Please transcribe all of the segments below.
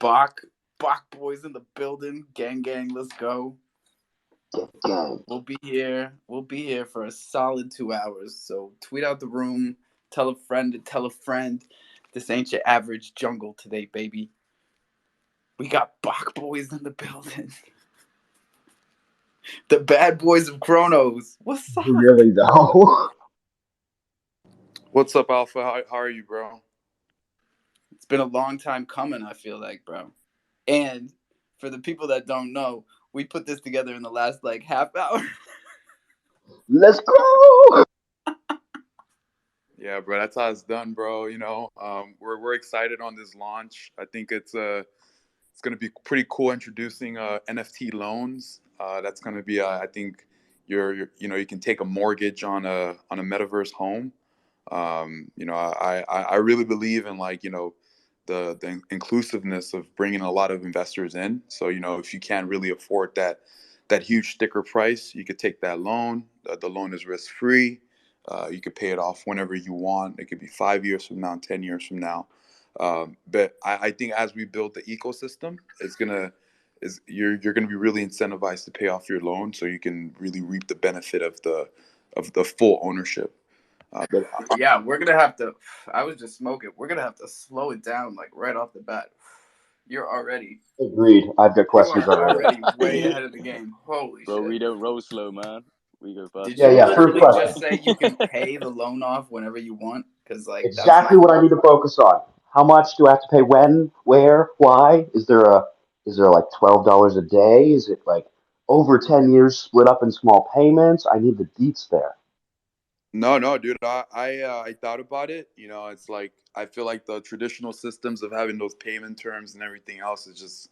Bach boys in the building. Gang, let's go. Gang. We'll be here for a solid 2 hours. So tweet out the room, tell a friend to tell a friend. This ain't your average jungle today, baby. We got Bach boys in the building. The bad boys of Chronos. What's up? Really though. What's up, Alpha? How are you, bro? It's been a long time coming, I feel like, bro. And for the people that don't know, we put this together in the last like half hour. Let's go. Yeah, bro, that's how it's done, bro. We're excited on this launch. I think it's gonna be pretty cool introducing NFT loans. That's gonna be I think you can take a mortgage on a metaverse home. I really believe in the inclusiveness of bringing a lot of investors in. So if you can't really afford that huge sticker price, you could take that loan. The loan is risk free. You could pay it off whenever you want. It could be 5 years from now, 10 years from now. But I think as we build the ecosystem, you're gonna be really incentivized to pay off your loan, so you can really reap the benefit of the full ownership. Yeah, we're gonna have to. I was just smoking. We're gonna have to slow it down like right off the bat. You're already Agreed. I've got questions you are already. way ahead of the game. Holy Bro, shit! we don't roll slow, man. We go fast. Did you Yeah. First literally question. just say you can pay the loan off whenever you want? Because like Exactly what I need to focus on. How much do I have to pay? When? Where? Why? Is there like $12 a day? Is it like over 10 years split up in small payments? I need the deets there. No, dude. I thought about it. It's like I feel like the traditional systems of having those payment terms and everything else is just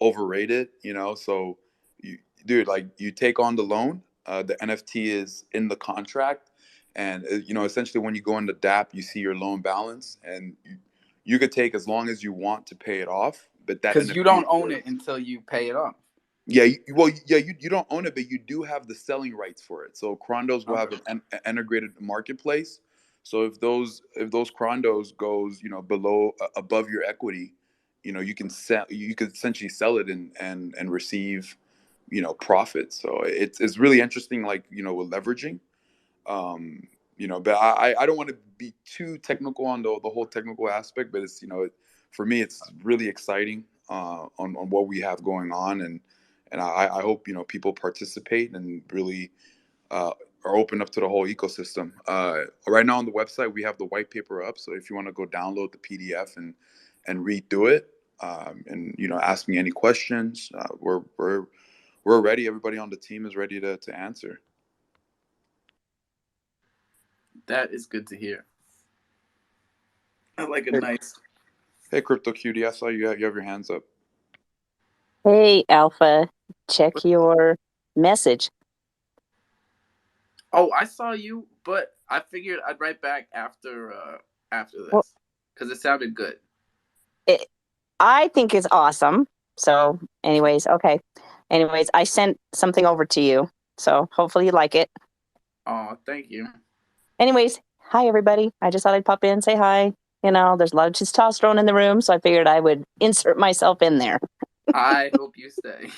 overrated. So dude, like you take on the loan, the NFT is in the contract, and essentially when you go into DApp, you see your loan balance, and you could take as long as you want to pay it off. But that because you don't own it until you pay it off. Yeah, you don't own it, but you do have the selling rights for it. So Crondos will have an integrated marketplace. So if those Crondos goes above your equity, you can essentially sell it and receive profit. So it's really interesting, like with leveraging. But I don't want to be too technical on the whole technical aspect, but it's for me it's really exciting on what we have going on, and I hope people participate and really are open up to the whole ecosystem. Right now on the website we have the white paper up, so if you want to go download the PDF and read through it, and ask me any questions, we're ready. Everybody on the team is ready to answer. That is good to hear. I like a nice. Hey, Crypto Cutie, I saw you have your hands up. Hey, Alpha, check your message. Oh, I saw you, but I figured I'd write back after this because it sounded good. I think it's awesome. So, anyways, okay. Anyways, I sent something over to you, so hopefully you like it. Oh, thank you. Anyways, hi everybody. I just thought I'd pop in and say hi. There's a lot of testosterone in the room, so I figured I would insert myself in there. I hope you stay.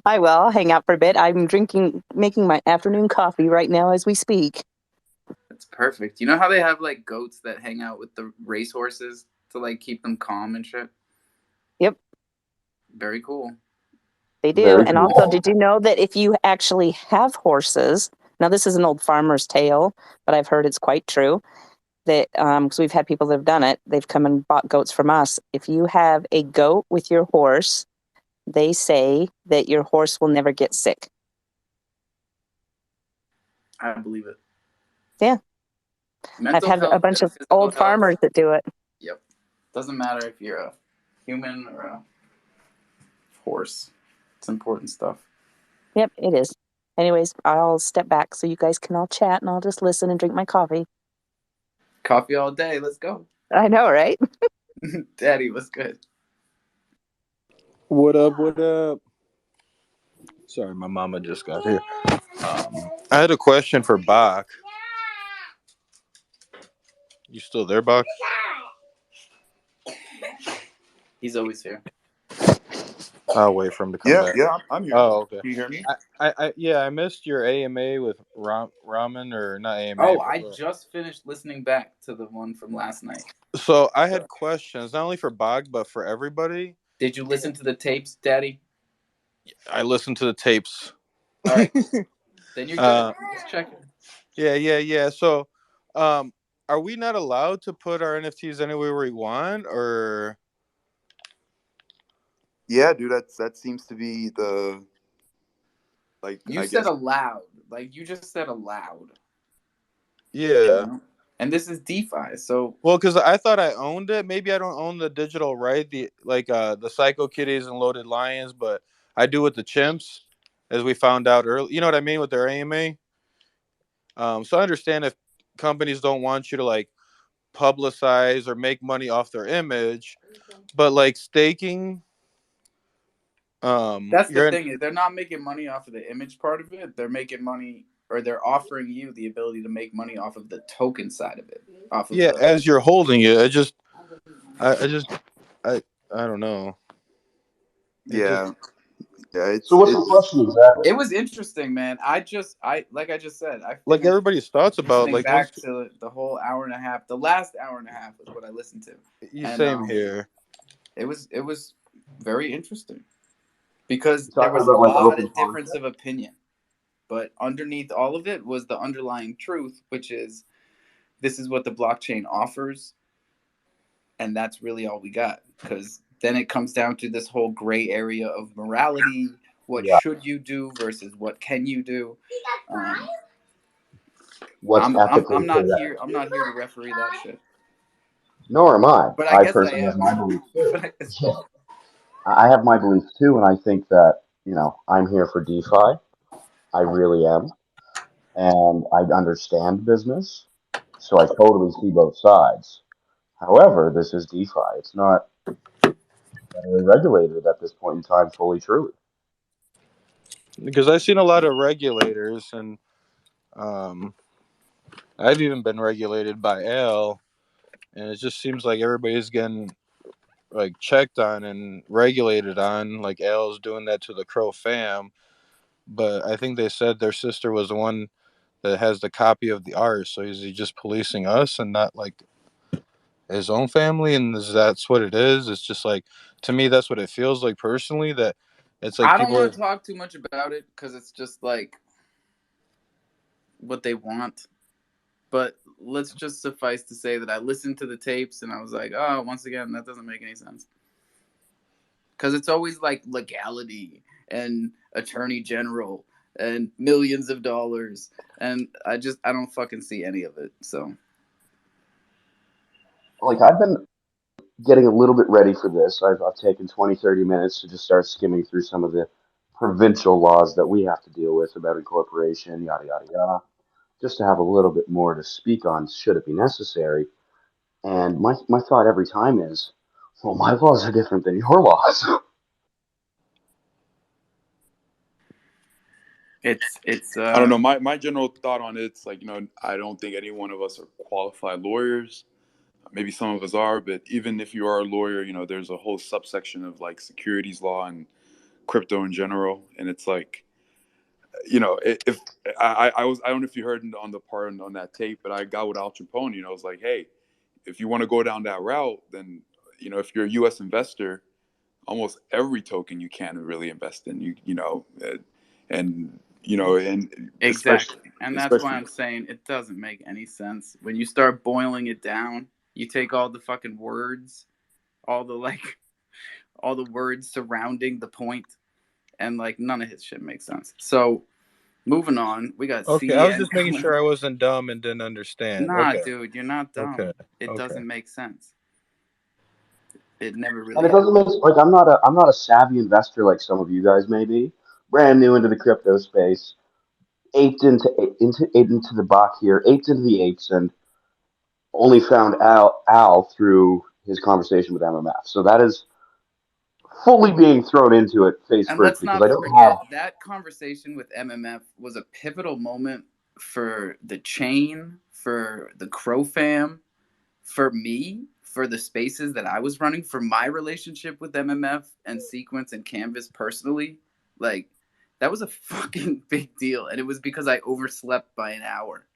I will. I'll hang out for a bit. I'm making my afternoon coffee right now as we speak. That's perfect. You know how they have like goats that hang out with the racehorses to like keep them calm and shit? Yep. Very cool. They do. And also, did you know that if you actually have horses, now this is an old farmer's tale, but I've heard it's quite true, that because we've had people that have done it, they've come and bought goats from us. If you have a goat with your horse, they say that your horse will never get sick. I believe it. Yeah. I've had a bunch of old farmers that do it. Yep. Doesn't matter if you're a human or a horse. It's important stuff. Yep, it is. Anyways, I'll step back so you guys can all chat, and I'll just listen and drink my coffee. Coffee all day. Let's go. I know, right? Daddy, what's good? What up? Sorry, my mama just got here. I had a question for Bach. You still there, Bach? He's always here. I'll wait for him to come back. Yeah, I'm here. Oh, okay. Can you hear me? I missed your AMA with Ramen, or not AMA. Oh, I just finished listening back to the one from last night. So I had questions, not only for Bog, but for everybody. Did you listen to the tapes, Daddy? I listened to the tapes. All right. Then you're good. Just checking. Yeah. So, are we not allowed to put our NFTs anywhere we want, or? Yeah, dude, that seems to be the You I said guess. allowed. Like you just said allowed. Yeah. You know? And this is DeFi, so Well, because I thought I owned it. Maybe I don't own the digital right, the Psycho Kitties and Loaded Lions, but I do with the chimps, as we found out early. You know what I mean with their AMA. So I understand if companies don't want you to like publicize or make money off their image, but like staking, that's the you're in, thing is they're not making money off of the image part of it. They're making money, or they're offering you the ability to make money off of the token side of it. Off of as you're holding it. I don't know. Yeah. So what's the question exactly? It was interesting, man. I just said, I Like finished everybody's thoughts about listening like back once to the whole hour and a half. The last hour and a half was what I listened to. And, same here. It was very interesting because You're there talking was a about like lot open of difference concept? of opinion, but underneath all of it was the underlying truth, which is this is what the blockchain offers, and that's really all we got. Because then it comes down to this whole gray area of morality. What Yeah. should you do versus what can you do? What's ethically I'm not correct? here. I'm not here to referee that shit. Nor am I. But I I guess I personally have am. my beliefs too. Yeah. I have my beliefs too, and I think that, I'm here for DeFi. I really am. And I understand business. So I totally see both sides. However, this is DeFi. It's not federally regulated at this point in time, fully truly. Because I've seen a lot of regulators, and I've even been regulated by Al, and it just seems like everybody's getting like checked on and regulated on. Like Al's doing that to the Crow fam, but I think they said their sister was the one that has the copy of the art. So is he just policing us and not like his own family? And that's what it is? It's just like, to me, that's what it feels like personally. That it's like I don't people want are. to talk too much about it because it's just like what they want. But let's just suffice to say that I listened to the tapes and I was like, oh, once again, that doesn't make any sense. Because it's always like legality and attorney general and millions of dollars. And I don't fucking see any of it. So Like, I've been getting a little bit ready for this. I've taken 20, 30 minutes to just start skimming through some of the provincial laws that we have to deal with about incorporation, yada, yada, yada, just to have a little bit more to speak on should it be necessary. And my thought every time is, well, my laws are different than your laws. it's I don't know. My general thought on it's like, I don't think any one of us are qualified lawyers. Maybe some of us are, but even if you are a lawyer, there's a whole subsection of like securities law and crypto in general, and it's like, if I don't know if you heard on the part on that tape, but I got with Al Capone. It's like, hey, if you want to go down that route, then if you're a U.S. investor, almost every token you can really invest in. And exactly. And that's why especially I'm saying it doesn't make any sense. When you start boiling it down, you take all the fucking words, all the words surrounding the point, and like none of his shit makes sense. So moving on, we got Okay, I was CN just making coming sure up. I wasn't dumb and didn't understand. Nah, Okay. dude, you're not dumb. Okay. It doesn't make sense. It never And really it doesn't happened. make like I'm not a savvy investor like some of you guys may be. Brand new into the crypto space, aped into the Bach here, aped into the apes, and only found Al through his conversation with MMF. So that is fully being thrown into it face And first let's because not I don't have. forget that conversation with MMF was a pivotal moment for the chain, for the Crow fam, for me, for the spaces that I was running for my relationship with MMF and Sequence and Canvas personally, like that was a fucking big deal, and it was because I overslept by an hour.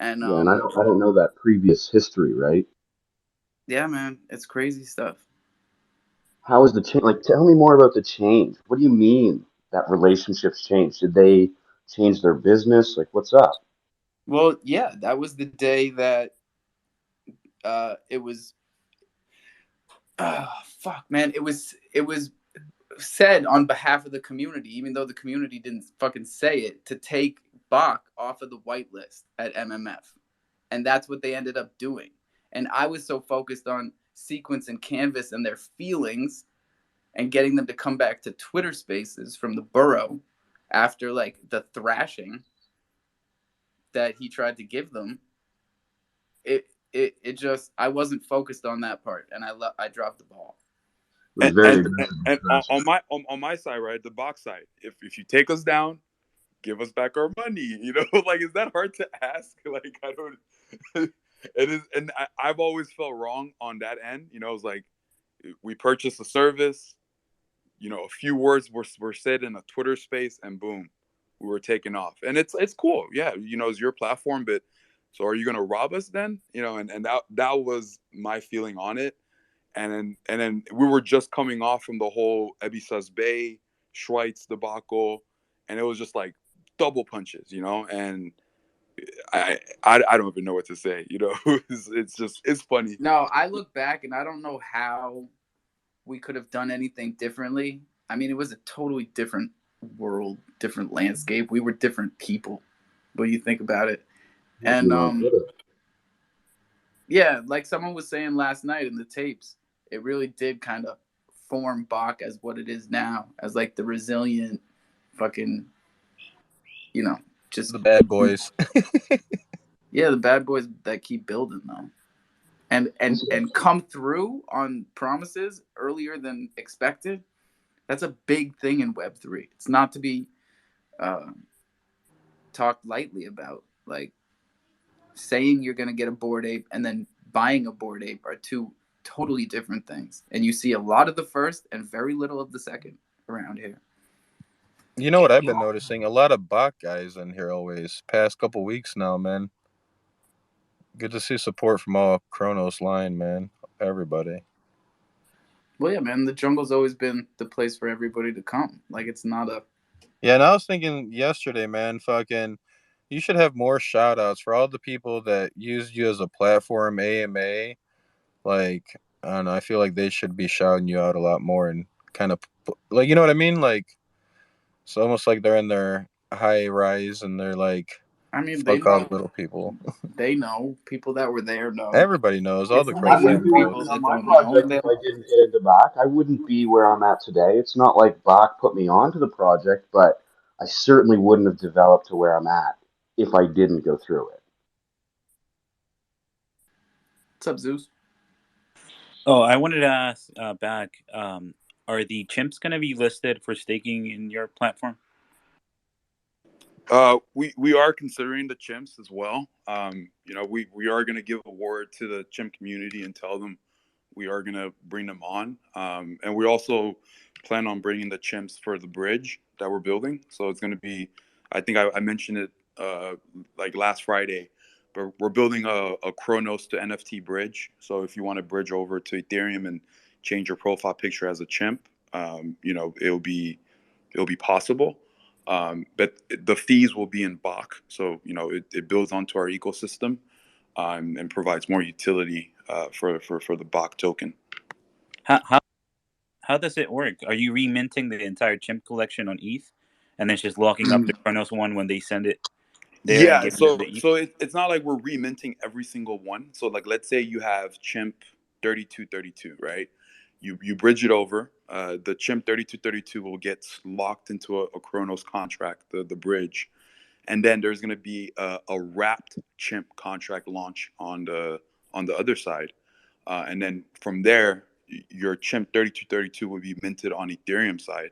And Yeah, and I don't know that previous history, right? yeah, man, it's crazy stuff. How is the change? Like, tell me more about the change. What do you mean that relationships changed? Did they change their business? Like, what's up? Well, yeah, that was the day that it was. Fuck, man, it was said on behalf of the community, even though the community didn't fucking say it, to take Bach off of the whitelist at MMF. And that's what they ended up doing. And I was so focused on Sequence and Canvas and their feelings and getting them to come back to Twitter Spaces from the borough after like the thrashing that he tried to give them. It just, I wasn't focused on that part, and I dropped the ball. It was very aggressive. And on my side, right, the box side, if you take us down, give us back our money. You know, like, is that hard to ask? Like, I don't. It is, and I've always felt wrong on that end. You know, it's like we purchased a service. You know, a few words were said in a Twitter space, and boom, we were taken off. And it's cool, yeah. You know, it's your platform, but so are you gonna rob us then? You know, and that was my feeling on it. And then we were just coming off from the whole Ebisas Bay, Schweitz debacle, and it was just like double punches, you know. And I don't even know what to say, you know. It's funny. No, I look back and I don't know how we could have done anything differently. I mean, it was a totally different world, different landscape. We were different people when you think about it. And yeah, like someone was saying last night in the tapes, it really did kind of form Bach as what it is now, as like the resilient fucking, you know, just The bad boys. yeah, the bad boys that keep building though. And come through on promises earlier than expected. That's a big thing in Web3. It's not to be talked lightly about. Like saying you're going to get a Bored Ape and then buying a Bored Ape are two totally different things. And you see a lot of the first and very little of the second around here. You know what I've been noticing? A lot of bot guys in here always. Past couple weeks now, man. Good to see support from all Kronos line, man. Everybody. Well, yeah, man, the jungle's always been the place for everybody to come. Like, it's not a... Yeah, and I was thinking yesterday, man, fucking, you should have more shout outs for all the people that used you as a platform, AMA. Like, I don't know, I feel like they should be shouting you out a lot more and kind of, like, you know what I mean? Like, it's almost like they're in their high rise and they're like, I mean, they fuck all know. little people. They know. People that were there know. Everybody knows. All It's the only Crow I wouldn't fam be new knows. people working on that my don't know. project if I didn't get into Bach. I wouldn't be where I'm at today. It's not like Bach put me onto the project, but I certainly wouldn't have developed to where I'm at if I didn't go through it. What's up, Zeus? Oh, I wanted to ask back, are the chimps going to be listed for staking in your platform? We are considering the chimps as well. You know, we are going to give a word to the chimp community and tell them we are going to bring them on. And we also plan on bringing the chimps for the bridge that we're building. So it's going to be, I think I mentioned it like last Friday, but we're building a Kronos to NFT bridge. So if you want to bridge over to Ethereum and change your profile picture as a chimp, you know, it'll be possible. But the fees will be in Bach. So, you know, it builds onto our ecosystem and provides more utility for the Bach token. How does it work? Are you reminting the entire chimp collection on ETH and then just locking up the Kronos one when they send it there? Yeah, and so the ETH? so it's not like we're reminting every single one. So like, let's say you have chimp 3232, right? You bridge it over. The chimp 3232 will get locked into a Kronos contract, the bridge, and then there's going to be a wrapped chimp contract launch on the other side, and then from there your chimp 3232 will be minted on Ethereum side.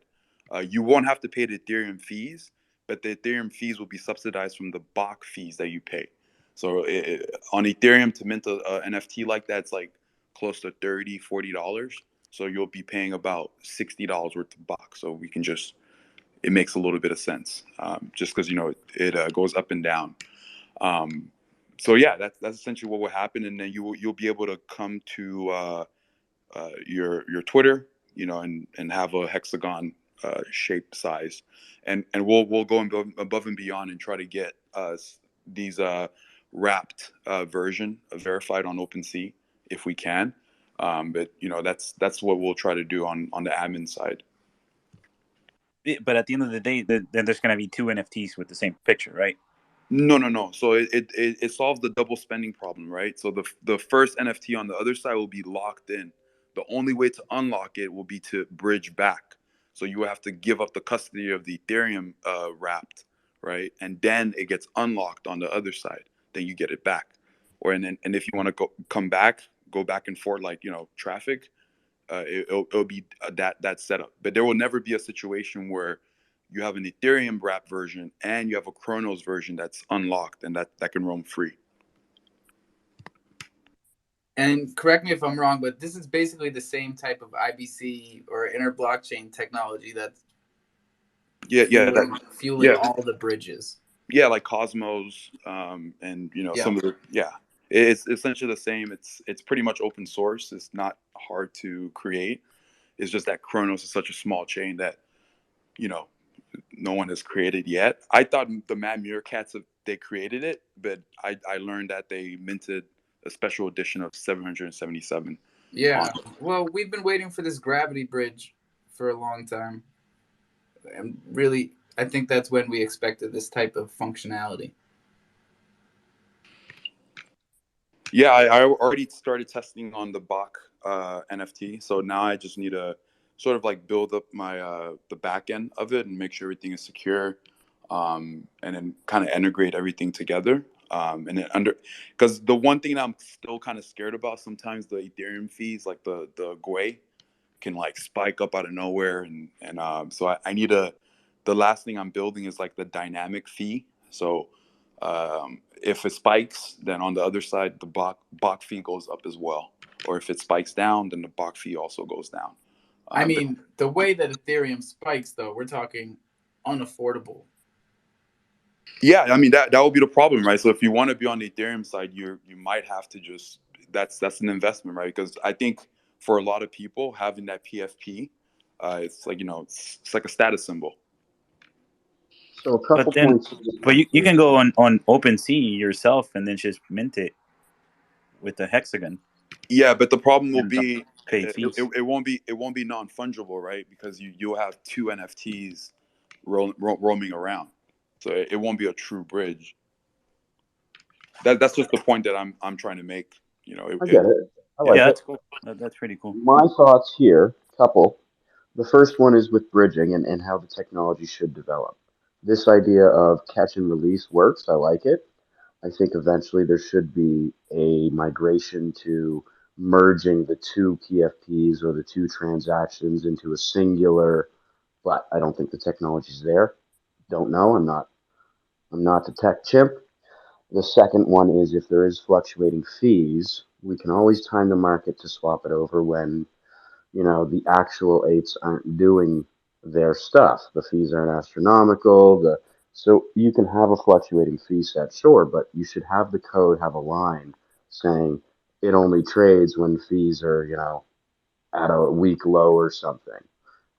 You won't have to pay the Ethereum fees, but the Ethereum fees will be subsidized from the Bach fees that you pay. So on Ethereum to mint a NFT like that, it's like close to $30-$40. So you'll be paying about $60 worth of BAC. So we can just, it makes a little bit of sense, just because, you know, it goes up and down. So yeah, that's essentially what will happen, and then you'll be able to come to your Twitter, you know, and have a hexagon shape size, and we'll go above and beyond and try to get these wrapped version verified on OpenSea if we can. But you know, that's what we'll try to do on the admin side. But at the end of the day, then there's going to be two NFTs with the same picture, right? No. So it solves the double spending problem, right? So the first NFT on the other side will be locked in. The only way to unlock it will be to bridge back. So you have to give up the custody of the Ethereum wrapped, right? And then it gets unlocked on the other side. Then you get it back. And if you want to go back and forth like, you know, traffic, it'll be that setup. But there will never be a situation where you have an Ethereum wrap version and you have a Chronos version that's unlocked and that can roam free. And correct me if I'm wrong, but this is basically the same type of IBC or inter blockchain technology that's fueling all the bridges. Yeah, like Cosmos, and you know, some of the it's essentially the same. It's pretty much open source. It's not hard to create. It's just that Chronos is such a small chain that, you know, no one has created yet. I thought the Mad Meerkats, they created it, but I learned that they minted a special edition of 777. Yeah, well, we've been waiting for this gravity bridge for a long time, and really, I think that's when we expected this type of functionality. Yeah, I already started testing on the BAC NFT, so now I just need to sort of like build up my the back end of it and make sure everything is secure, and then kind of integrate everything together. And then because the one thing that I'm still kind of scared about, sometimes the Ethereum fees, like the GUI, can like spike up out of nowhere, and so I need the last thing I'm building is like the dynamic fee. So if it spikes, then on the other side the BAC fee goes up as well, or if it spikes down, then the BAC fee also goes down. I mean, the way that Ethereum spikes, though, we're talking unaffordable. Yeah, I mean that will be the problem, right? So if you want to be on the Ethereum side, you might have to just that's an investment, right? Because I think for a lot of people having that PFP, it's like, you know, it's like a status symbol. So a couple points. But you can go on OpenSea yourself and then just mint it with the hexagon. Yeah, but the problem will be it won't be non-fungible, right? Because you'll have two NFTs roaming around, so it won't be a true bridge. That's just the point that I'm trying to make. You know, I get it. I like that's it. cool. That's pretty cool. My thoughts here, couple. The first one is with bridging and how the technology should develop. This idea of catch and release works. I like it. I think eventually there should be a migration to merging the two PFPs or the two transactions into a singular, but I don't think the technology's there. Don't know. I'm not the tech chimp. The second one is if there is fluctuating fees, we can always time the market to swap it over when, you know, the actual eights aren't doing their stuff. The fees aren't astronomical. So you can have a fluctuating fee set, sure, but you should have the code have a line saying it only trades when fees are, you know, at a week low or something.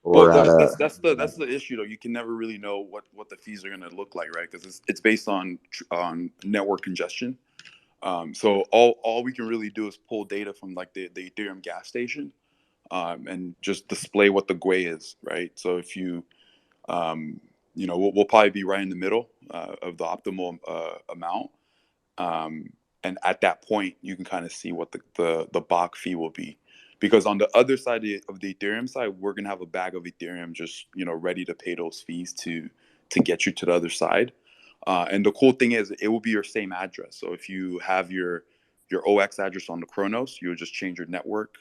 Or well, that's the issue though. You can never really know what the fees are going to look like, right? Because it's based on network congestion. So all we can really do is pull data from like the Ethereum gas station, and just display what the GUI is, right? So if you you know, we'll probably be right in the middle of the optimal amount, and at that point you can kind of see what the BAC fee will be. Because on the other side of the Ethereum side, we're gonna have a bag of Ethereum just, you know, ready to pay those fees to get you to the other side. And the cool thing is, it will be your same address. So if you have your OX address on the Chronos, you'll just change your network,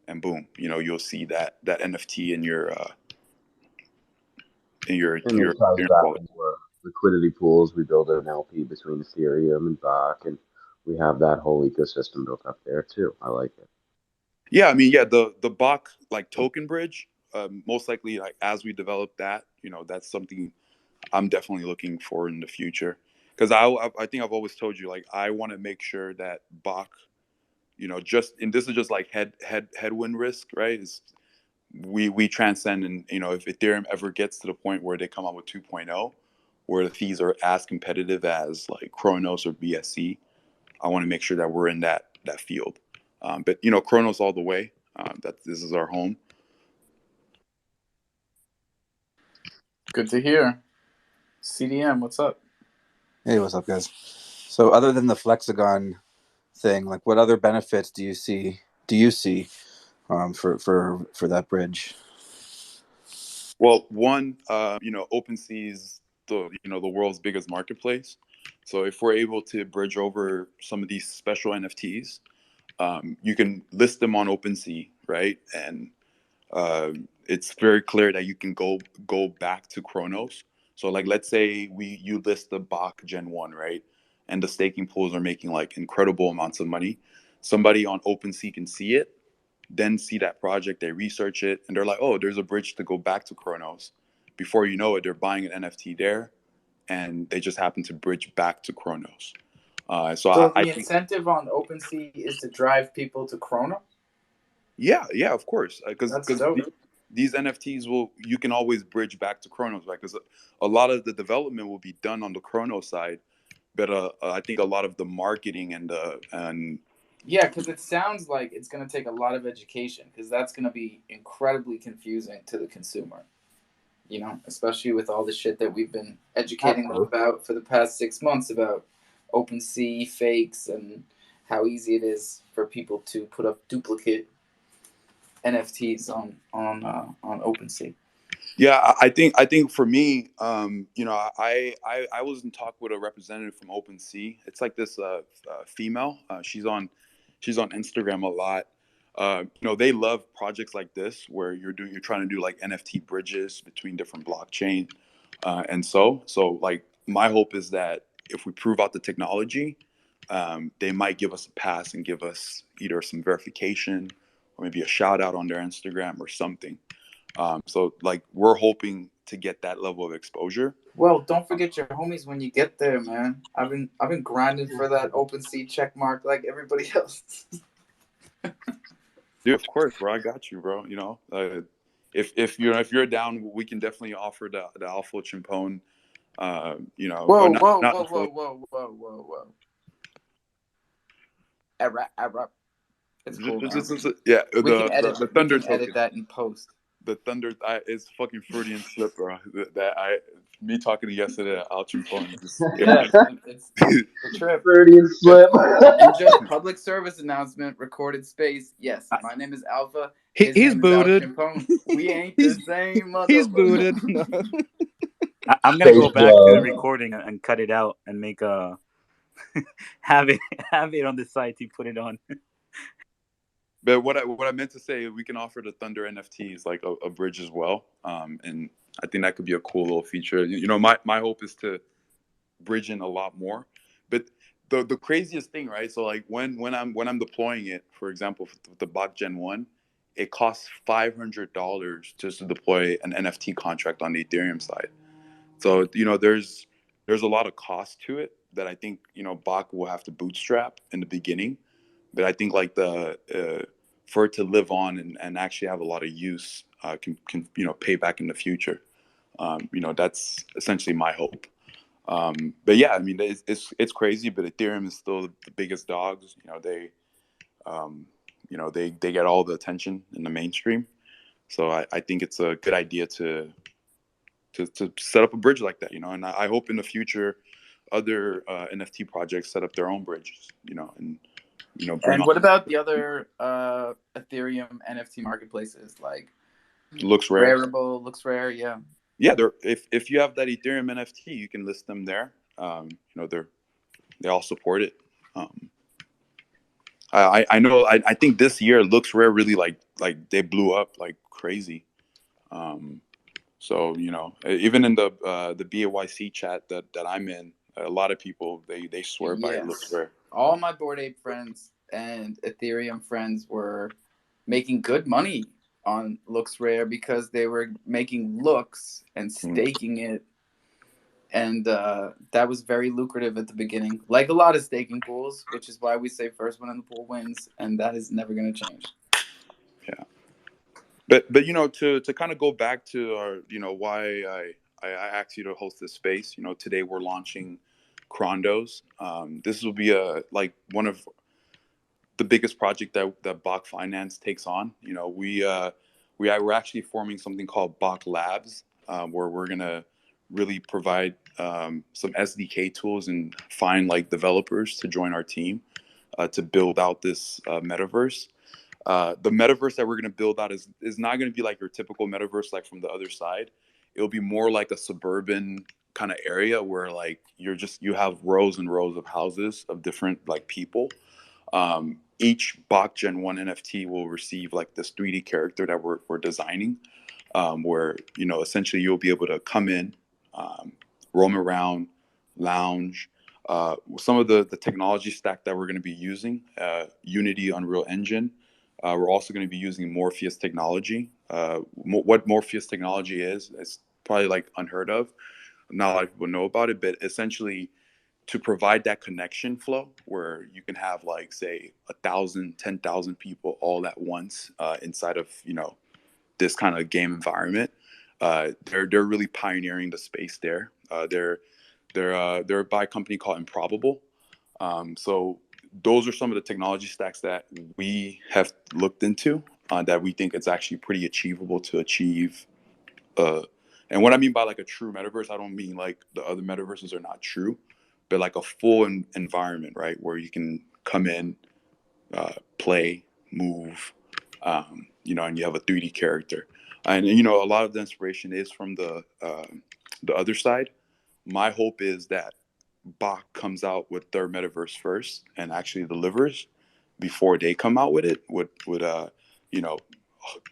and boom, you know, you'll see that NFT in your wallet. Liquidity pools. We build an LP between Ethereum and BAC, and we have that whole ecosystem built up there too. I like it. Yeah, I mean, yeah, the Bach like token bridge, most likely like as we develop that, that's something I'm definitely looking for in the future. Because I think I've always told you, like, I want to make sure that Bach, just, and this is just like headwind risk, right? Is we transcend, and if Ethereum ever gets to the point where they come out with 2.0, where the fees are as competitive as like Chronos or BSC, I want to make sure that we're in that field. But Chronos all the way. That this is our home. Good to hear. CDM, what's up? Hey, what's up, guys? So, other than the Flexagon thing, like, what other benefits do you see for that bridge? Well, one, OpenSea is the world's biggest marketplace. So if we're able to bridge over some of these special NFTs, you can list them on OpenSea, right? And it's very clear that you can go back to Chronos. So like, let's say you list the Bach Gen 1, right? And the staking pools are making like incredible amounts of money. Somebody on OpenSea can see it, then see that project, they research it, and they're like, oh, there's a bridge to go back to Chronos. Before you know it, they're buying an NFT there, and they just happen to bridge back to Chronos. So the I think, incentive on OpenSea is to drive people to Chrono? yeah, of course, because That's dope. these NFTs you can always bridge back to Chronos, right? Because a lot of the development will be done on the Chronos side, but I think a lot of the marketing and Yeah, because it sounds like it's going to take a lot of education, because that's going to be incredibly confusing to the consumer. Especially with all the shit that we've been educating them about for the past 6 months about OpenSea fakes and how easy it is for people to put up duplicate NFTs on OpenSea. Yeah, I think for me, I was in talk with a representative from OpenSea. It's like this female. She's on Instagram a lot. They love projects like this where you're trying to do like NFT bridges between different blockchain, and so like my hope is that if we prove out the technology, they might give us a pass and give us either some verification or maybe a shout out on their Instagram or something. So like we're hoping to get that level of exposure. Well, don't forget your homies when you get there, man. I've been grinding for that OpenSea check mark like everybody else. Dude, of course, bro. I got you, bro. If you're down, we can definitely offer the Alpha Chimpone. Whoa, not, whoa, not whoa, whoa, whoa, whoa, whoa, whoa. Arap. It's cool, man. Yeah, We can edit. the We Thunder can edit token. that in post. The Thunder is fucking Freudian slip, bro. Me talking to yesterday at Al Chimpone. Yeah, it's the trip. Freudian slip. And just public service announcement, recorded space. Yes, my name is Alpha. His He's name booted. is Al Chimpone. We ain't the same motherfucker. He's booted. I'm gonna go back to the recording and cut it out and make have it on the site to put it on. But what I meant to say, we can offer the Thunder NFTs like a bridge as well, and I think that could be a cool little feature. My hope is to bridge in a lot more. But the craziest thing, right? So like when I'm deploying it, for example, with the Bot Gen 1, it costs $500 just to deploy an NFT contract on the Ethereum side. So there's a lot of cost to it that I think Bach will have to bootstrap in the beginning. But I think like for it to live on and actually have a lot of use, can pay back in the future. That's essentially my hope. But yeah, I mean it's crazy, but Ethereum is still the biggest dogs. They get all the attention in the mainstream. So I think it's a good idea to set up a bridge like that. And I hope in the future other NFT projects set up their own bridges. And And what about the other Ethereum NFT marketplaces like LooksRare? Rarible, LooksRare, yeah. Yeah, if you have that Ethereum NFT, you can list them there. They all support it. I know. I think this year LooksRare really like they blew up like crazy. So even in the BAYC chat that I'm in, a lot of people they swear by LooksRare. All my Bored Ape friends and Ethereum friends were making good money on LooksRare because they were making looks and staking it. And that was very lucrative at the beginning, like a lot of staking pools, which is why we say first one in the pool wins, and that is never going to change. Yeah, but to kind of go back to our, why I asked you to host this space. Today we're launching Crondos. This will be one of the biggest project that Bach Finance takes on. We're actually forming something called Bach Labs, where we're gonna really provide some SDK tools and find developers to join our team to build out this metaverse. The metaverse that we're going to build out is not going to be like your typical metaverse like from the other side. It'll be more like a suburban kind of area where you have rows and rows of houses of different people. Each Bach Gen 1 NFT will receive this 3D character that we're designing, where essentially you'll be able to come in, roam around, lounge. Some of the technology stack that we're going to be using, Unity, Unreal Engine. We're also going to be using Morpheus technology. What Morpheus technology is, it's probably unheard of. Not a lot of people know about it, but essentially to provide that connection flow where you can have say 1,000, 10,000 people all at once inside of this kind of game environment. They're really pioneering the space there. They're by a company called Improbable. So those are some of the technology stacks that we have looked into that we think it's actually pretty achievable to achieve. And what I mean by a true metaverse, I don't mean the other metaverses are not true, but a full environment, right? Where you can come in, play, move, and you have a 3D character. And a lot of the inspiration is from the other side. My hope is that Bach comes out with their metaverse first and actually delivers before they come out with it with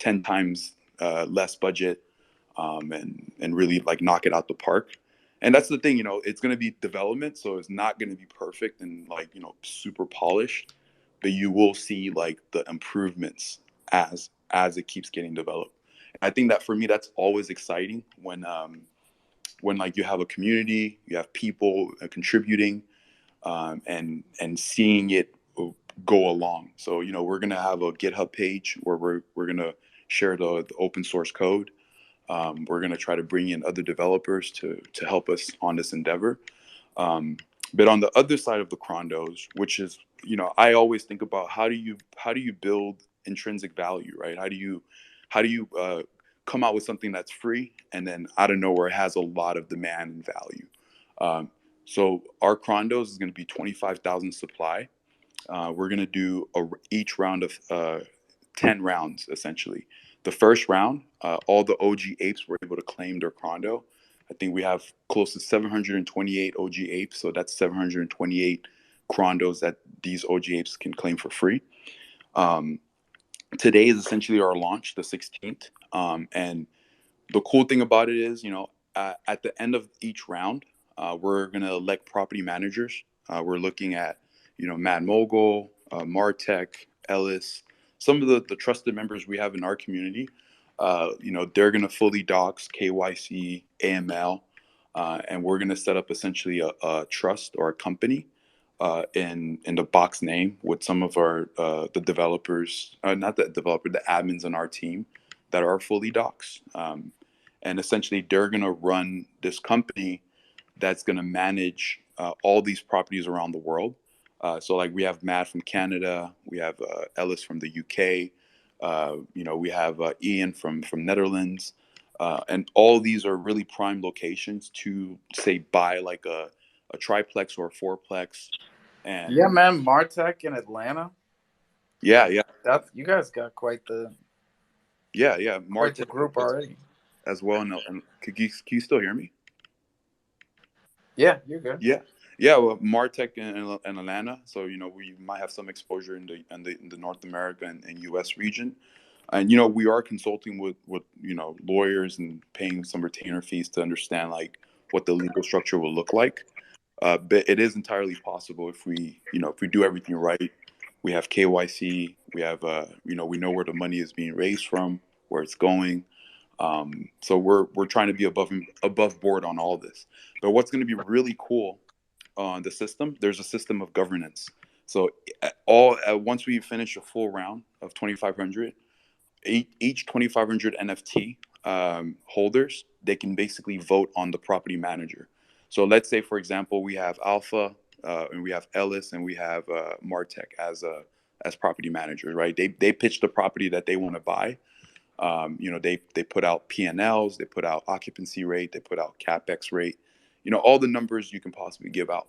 10 times less budget and really knock it out the park. And that's the thing, it's going to be development, so it's not going to be perfect and super polished, but you will see the improvements as it keeps getting developed. I think that for me, that's always exciting when you have a community, you have people contributing, and seeing it go along. So we're gonna have a GitHub page where we're gonna share the open source code. We're gonna try to bring in other developers to help us on this endeavor. But on the other side of the Crondos, which is I always think about how do you build intrinsic value, right? How do you come out with something that's free and then out of nowhere it has a lot of demand and value. So our Crondos is going to be 25,000 supply. We're going to do each round of 10 rounds, essentially. The first round, all the OG apes were able to claim their Crondo. I think we have close to 728 OG apes, so that's 728 Crondos that these OG apes can claim for free. Today is essentially our launch, the 16th. And the cool thing about it is, at the end of each round, we're going to elect property managers. We're looking at, Mad Mogul, Martech, Ellis, some of the trusted members we have in our community. They're going to fully dox KYC, AML, and we're going to set up essentially a trust or a company in the Box name with some of our the developers, not the developer, the admins on our team that are fully docs. And essentially, they're going to run this company that's going to manage all these properties around the world. So we have Matt from Canada, we have Ellis from the UK, we have Ian from Netherlands, and all these are really prime locations to say buy a triplex or a fourplex. And yeah, man, Martech in Atlanta. Yeah. You guys got quite the Martech group already as well. And can you still hear me? Yeah, you're good. Yeah. Well, Martech in Atlanta, so we might have some exposure in the North America and U.S. region, and we are consulting with lawyers and paying some retainer fees to understand what the legal structure will look like. But it is entirely possible if we do everything right We have KYC. We have, we know where the money is being raised from, where it's going. So we're trying to be above board on all this. But what's going to be really cool on the system, there's a system of governance. So once we finish a full round of 2,500, each 2,500 NFT holders, they can basically vote on the property manager. So let's say, for example, we have Alpha and we have Ellis and we have Martech as property managers, right? They pitch the property that they want to buy. They put out P&Ls, they put out occupancy rate, they put out capex rate, all the numbers you can possibly give out.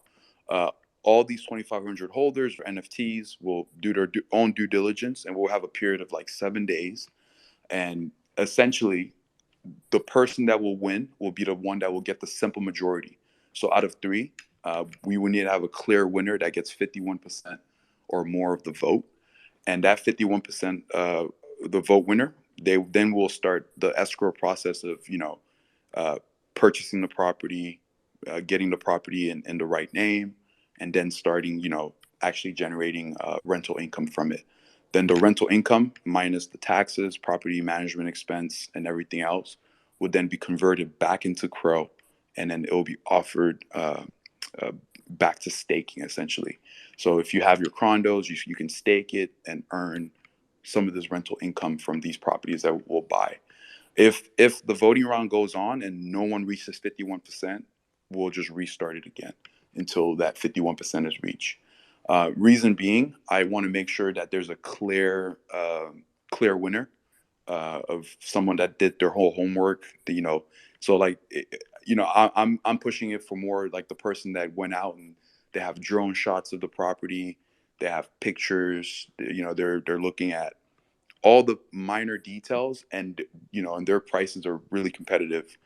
All these 2,500 holders or NFTs will do their own due diligence, and we'll have a period of like 7 days. And essentially, the person that will win will be the one that will get the simple majority. So out of 3, we would need to have a clear winner that gets 51% or more of the vote. And that 51% the vote winner, they then will start the escrow process of purchasing the property, getting the property in the right name, and then starting actually generating rental income from it. Then the rental income minus the taxes, property management expense, and everything else would then be converted back into Crow, and then it will be offered back to staking essentially. So if you have your condos, you can stake it and earn some of this rental income from these properties that we'll buy. If the voting round goes on and no one reaches 51%, we'll just restart it again until that 51% is reached. Reason being, I want to make sure that there's a clear winner of someone that did their whole homework. So like, I'm pushing it for more like the person that went out and they have drone shots of the property, they have pictures, they're looking at all the minor details, and and their prices are really competitive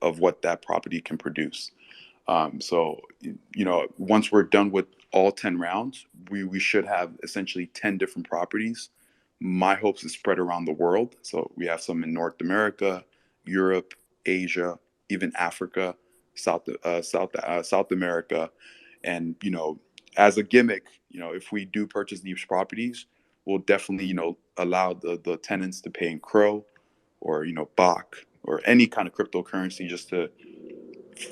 of what that property can produce. So once we're done with all 10 rounds, we should have essentially 10 different properties. My hopes is spread around the world. So we have some in North America, Europe, Asia, even Africa, South America. And as a gimmick, if we do purchase these properties, we'll definitely allow the tenants to pay in Crow or Bach or any kind of cryptocurrency, just to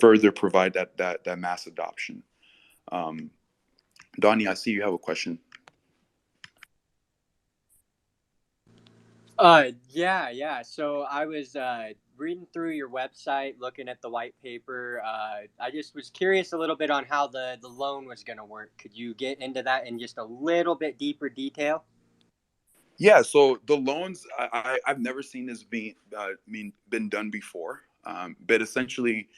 further provide that mass adoption. Donnie, I see you have a question. Yeah. So I was reading through your website, looking at the white paper. I just was curious a little bit on how the loan was going to work. Could you get into that in just a little bit deeper detail? Yeah. So the loans, I've never seen this been done before. But essentially,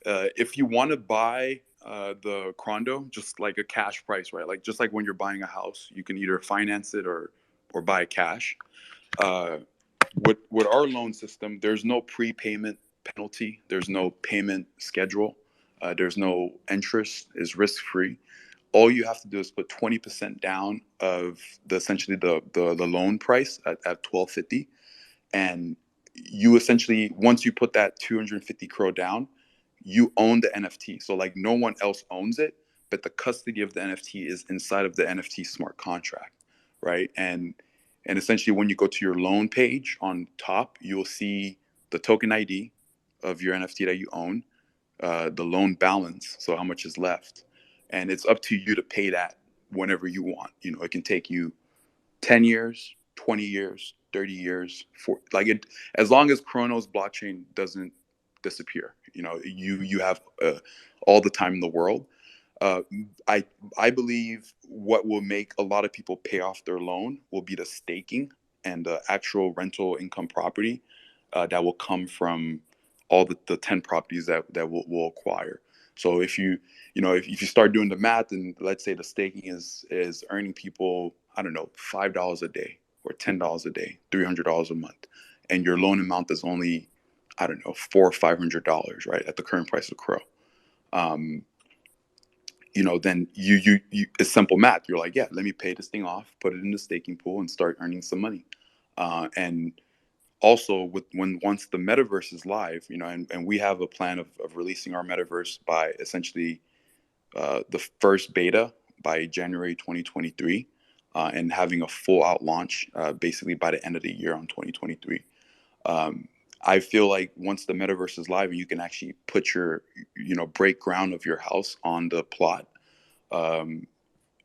if you want to buy the condo, just like a cash price, right? Like just like when you're buying a house, you can either finance it or buy cash. With our loan system, there's no prepayment penalty. There's no payment schedule. There's no interest. It's risk free. All you have to do is put 20% down of essentially the loan price at 1250, and you essentially, once you put that 250 Crow down, you own the NFT. So like no one else owns it, but the custody of the NFT is inside of the NFT smart contract, right? And essentially, when you go to your loan page on top, you'll see the token ID of your NFT that you own, the loan balance, so how much is left, and it's up to you to pay that whenever you want. It can take you 10 years, 20 years, 30 years, as long as Chronos blockchain doesn't disappear. You have all the time in the world. I believe what will make a lot of people pay off their loan will be the staking and the actual rental income property that will come from all the 10 properties that we'll acquire. So if you start doing the math, and let's say the staking is earning people, I don't know, $5 a day or $10 a day, $300 a month, and your loan amount is only, I don't know, $400 or $500, right, at the current price of Crow. Then you it's simple math. You're like, yeah, let me pay this thing off, put it in the staking pool, and start earning some money. And also, once the metaverse is live, and we have a plan of releasing our metaverse by essentially the first beta by January 2023. and having a full out launch basically by the end of the year on 2023. I feel like once the metaverse is live and you can actually put your, break ground of your house on the plot, um,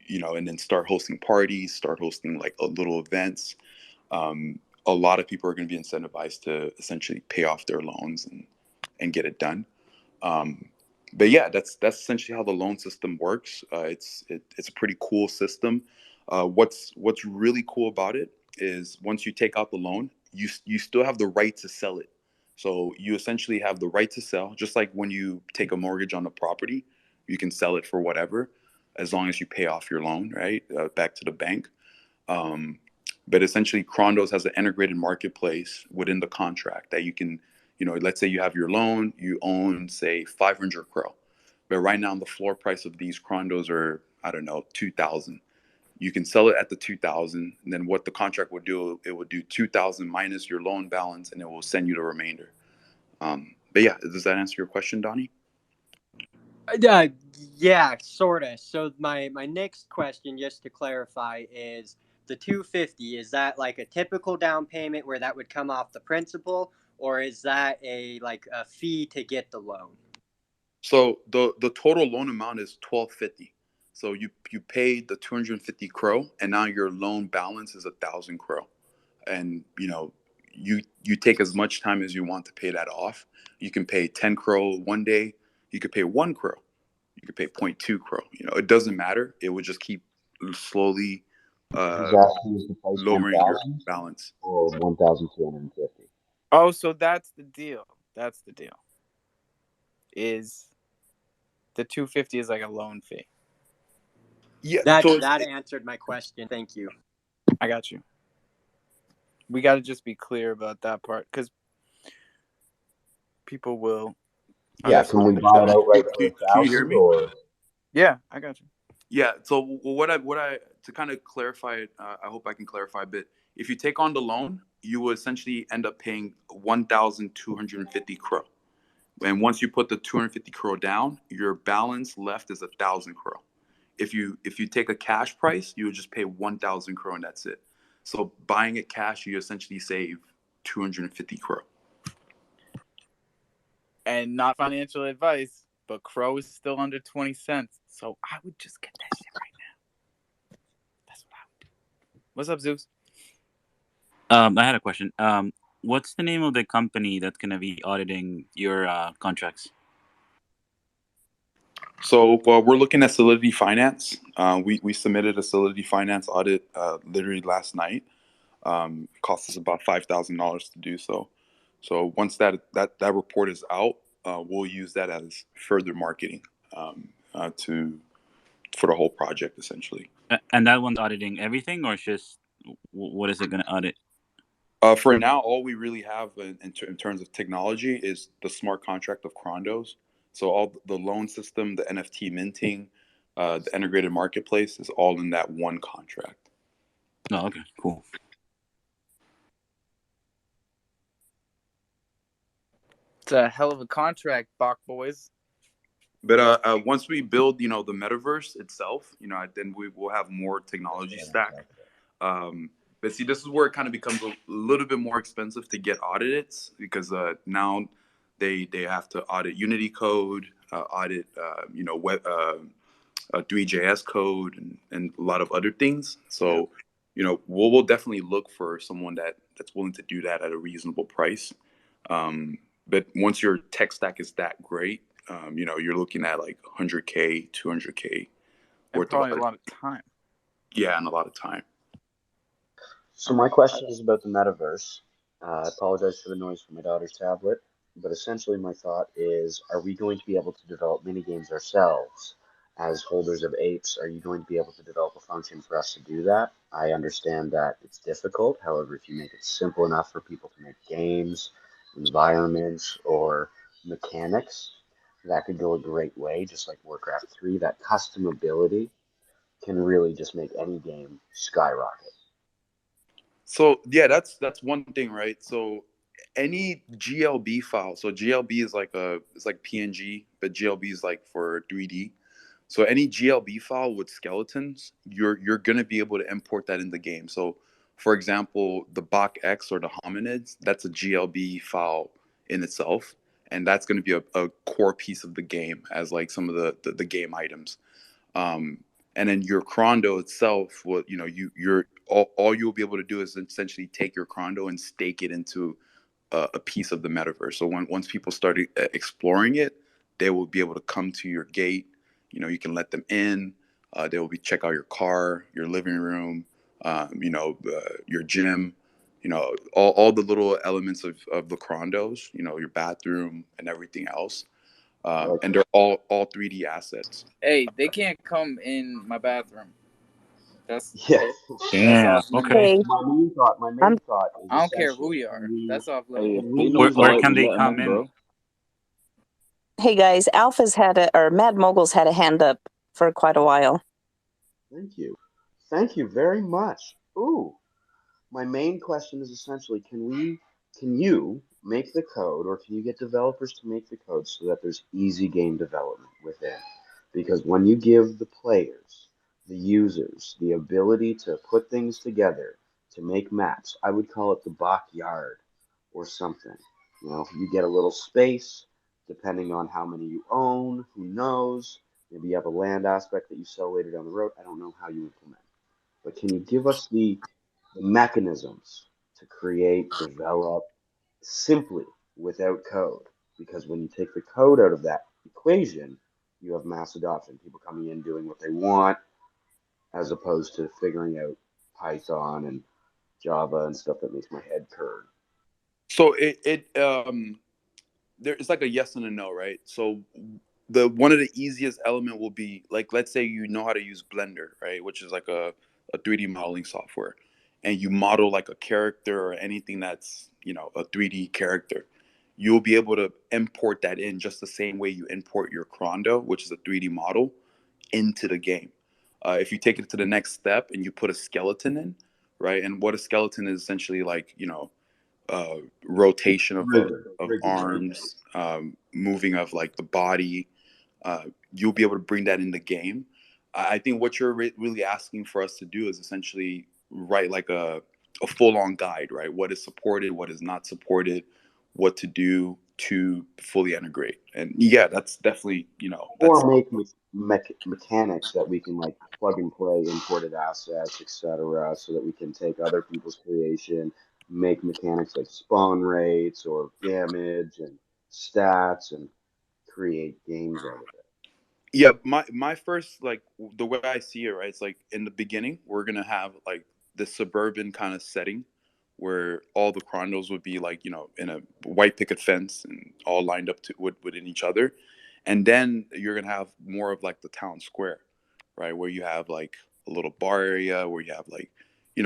and then start hosting parties, start hosting like little events. A lot of people are going to be incentivized to essentially pay off their loans and get it done. But yeah, that's essentially how the loan system works. It's a pretty cool system. What's really cool about it is once you take out the loan, you still have the right to sell it. So you essentially have the right to sell, just like when you take a mortgage on a property, you can sell it for whatever, as long as you pay off your loan, right, back to the bank. Um, but essentially, Crondos has an integrated marketplace within the contract that you can, let's say you have your loan, you own, say, 500 Crow. But right now, the floor price of these Crondos are, I don't know, 2,000. You can sell it at the 2,000. And then what the contract would do, it would do 2,000 minus your loan balance, and it will send you the remainder. But yeah, does that answer your question, Donnie? Yeah, sort of. So my next question, just to clarify, is the 250. Is that like a typical down payment where that would come off the principal, or is that a fee to get the loan? So the total loan amount is 1,250. So you paid the 250 Crow, and now your loan balance is 1,000 Crow, and you take as much time as you want to pay that off. You can pay 10 Crow one day. You could pay 1 Crow. You could pay 0.2 Crow. It doesn't matter. It would just keep slowly He's asking is the price lowering your 1,000 balance. or 1,250? Oh, so that's the deal. That's the deal. Is the 250 is like a loan fee? Yeah, that answered my question. Thank you. I got you. We got to just be clear about that part because people will. Yeah, can we buy it outright for Can you hear 1,000 me? or? Yeah, I got you. Yeah. So what I to kind of clarify it, I hope I can clarify a bit. If you take on the loan, you will essentially end up paying 1,250 Crow. And once you put the 250 Crow down, your balance left is 1,000 Crow. If you take a cash price, you would just pay 1,000 Crow and that's it. So buying it cash, you essentially save 250 Crow. And not financial advice, but Crow is still under 20 cents. So I would just get that shit right now. That's what I would do. What's up, Zeus? I had a question. What's the name of the company that's going to be auditing your contracts? So we're looking at Solidity Finance. We submitted a Solidity Finance audit literally last night. It cost us about $5,000 to do so. So once that report is out, we'll use that as further marketing for the whole project, essentially. And that one's auditing everything, or just what is it going to audit? For now, all we really have in terms of technology is the smart contract of Crondos. So all the loan system, the NFT minting, the integrated marketplace is all in that one contract. Oh, okay, cool. It's a hell of a contract, Bach boys. But once we build, the metaverse itself, then we will have more technology stack. But see, this is where it kind of becomes a little bit more expensive to get audited because now they have to audit Unity code, audit web 3JS code, and a lot of other things. So we'll definitely look for someone that's willing to do that at a reasonable price. But once your tech stack is that great, you're looking at like 100K, 200K. And probably a lot of time. Yeah, and a lot of time. So my question is about the metaverse. I apologize for the noise from my daughter's tablet, but essentially my thought is, are we going to be able to develop mini games ourselves? As holders of apes, are you going to be able to develop a function for us to do that? I understand that it's difficult. However, if you make it simple enough for people to make games, environments, or mechanics, that could go a great way, just like Warcraft 3. That customability can really just make any game skyrocket. So yeah, that's one thing, right? So any GLB file. So GLB is like PNG, but GLB is like for 3D. So any GLB file with skeletons, you're gonna be able to import that in the game. So for example, the Bach X or the hominids, that's a GLB file in itself, and that's going to be a core piece of the game as like some of the game items. Um, and then your Crondo itself, will you're all you'll be able to do is essentially take your Crondo and stake it into a piece of the metaverse. So once people start exploring it, they will be able to come to your gate. You can let them in. They will check out your car, your living room, your gym. All the little elements of the Crondos. Your bathroom and everything else. And they're all 3D assets. Hey, they can't come in my bathroom. That's Damn. off limits. Okay. My main thought is I don't care who you are. That's off Hey, limits. if they know Where Zod, can you they let 'em come in, in? bro. Hey guys, Alpha's or Mad Mogul's had a hand up for quite a while. Thank you. Thank you very much. Ooh. My main question is essentially, can you make the code, or can you get developers to make the code so that there's easy game development within? Because when you give the players, the users, the ability to put things together, to make maps, I would call it the backyard or something. You get a little space, depending on how many you own, who knows. Maybe you have a land aspect that you sell later down the road. I don't know how you implement. But can you give us the mechanisms to create, develop simply without code? Because when you take the code out of that equation, you have mass adoption, people coming in doing what they want, as opposed to figuring out Python and Java and stuff that makes my head turn. So it's like a yes and a no, right? So the one of the easiest element will be like, let's say you know how to use Blender, right, which is like a 3D modeling software, and you model like a character or anything that's a 3D character. You'll be able to import that in just the same way you import your Crondo, which is a 3D model, into the game. If you take it to the next step and you put a skeleton in, right, and what a skeleton is essentially like, rotation of arms, moving of like the body, you'll be able to bring that in the game. I think what you're really asking for us to do is essentially write like a full-on guide, right? What is supported, what is not supported, what to do to fully integrate. And yeah, that's definitely, that's Or make mechanics that we can like plug and play imported assets, etc., so that we can take other people's creation, make mechanics like spawn rates or damage and stats, and create games out of it. yeah. My first, like, the way I see it, right, it's like in the beginning we're gonna have like the suburban kind of setting where all the Crondos would be like, in a white picket fence and all lined up within each other. And then you're going to have more of like the town square, right? Where you have like a little bar area where you have like,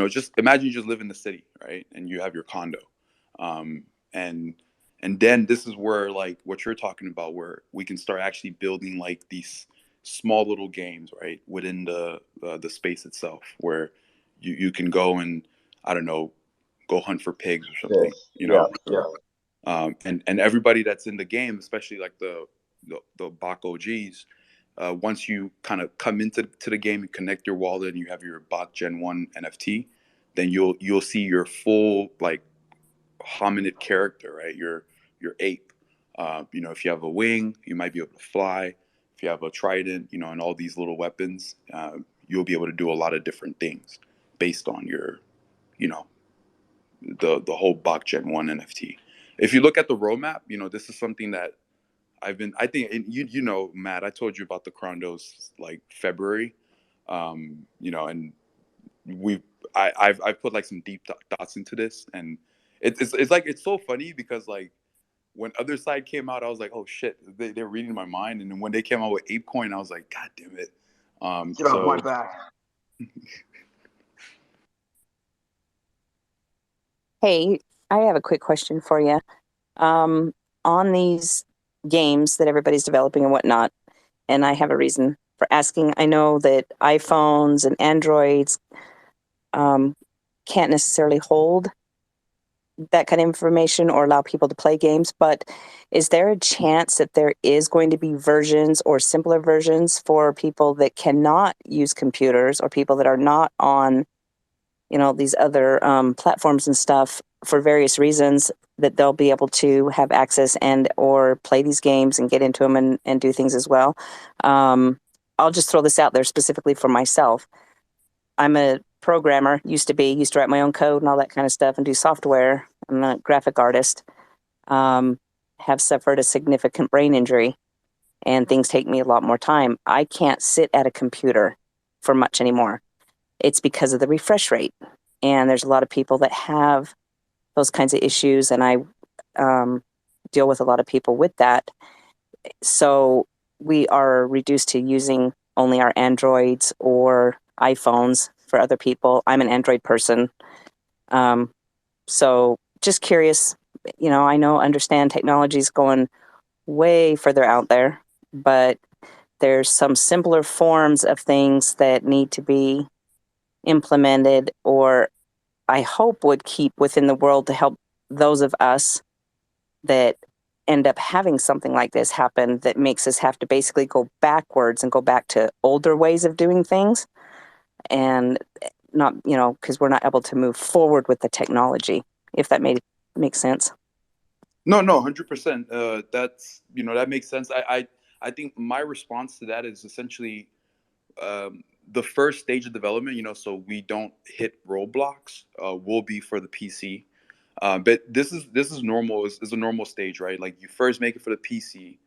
just imagine you just live in the city, right? And you have your condo. Um, and, and then this is where like what you're talking about, where we can start actually building like these small little games, right? Within the space itself, where you can go and, I don't know, go hunt for pigs or something, Yeah, yeah. And everybody that's in the game, especially like the Bach OGs, once you kind of come into the game, you connect your wallet and you have your Bach Gen 1 NFT, then you'll see your full like hominid character, right? Your ape. If you have a wing, you might be able to fly. If you have a trident, and all these little weapons, you'll be able to do a lot of different things based on your, you know, the whole Bach Gen 1 NFT. If you look at the roadmap, this is something that I think, and Matt, I told you about the Crondos like February, and I've put like some deep thoughts into this, and it's like, it's so funny because like when Other Side came out, I was like, oh shit, they're reading my mind, and then when they came out with ApeCoin, I was like, god damn it. Get off my back. Hey, I have a quick question for you. On these games that everybody's developing and whatnot, and I have a reason for asking. I know that iPhones and Androids can't necessarily hold that kind of information or allow people to play games, but is there a chance that there is going to be versions or simpler versions for people that cannot use computers or people that are not on, these other platforms and stuff for various reasons, that they'll be able to have access and or play these games and get into them and do things as well? I'll just throw this out there specifically for myself. I'm a programmer, used to write my own code and all that kind of stuff and do software. I'm a graphic artist. Have suffered a significant brain injury, and things take me a lot more time. I can't sit at a computer for much anymore. It's because of the refresh rate. And there's a lot of people that have those kinds of issues, and I deal with a lot of people with that. So we are reduced to using only our Androids or iPhones for other people. I'm an Android person. So just curious, understand technology's going way further out there, but there's some simpler forms of things that need to be implemented, or I hope would keep within the world to help those of us that end up having something like this happen, that makes us have to basically go backwards and go back to older ways of doing things, and not, because we're not able to move forward with the technology, if that makes sense. No, 100%. That's, that makes sense. I think my response to that is essentially the first stage of development, so we don't hit roadblocks, will be for the PC. But this is normal. Is a normal stage, right? Like, you first make it for the PC,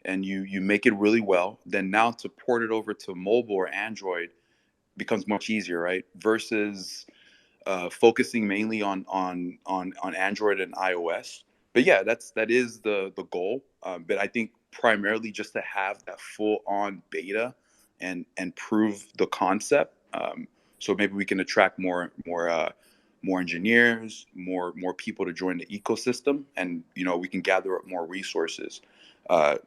and you make it really well. Then now to port it over to mobile or Android becomes much easier, right? Versus focusing mainly on Android and iOS. But yeah, that is the goal. But I think primarily just to have that full on beta and prove the concept. So maybe we can attract more engineers, more people to join the ecosystem, and we can gather up more resources. Uh,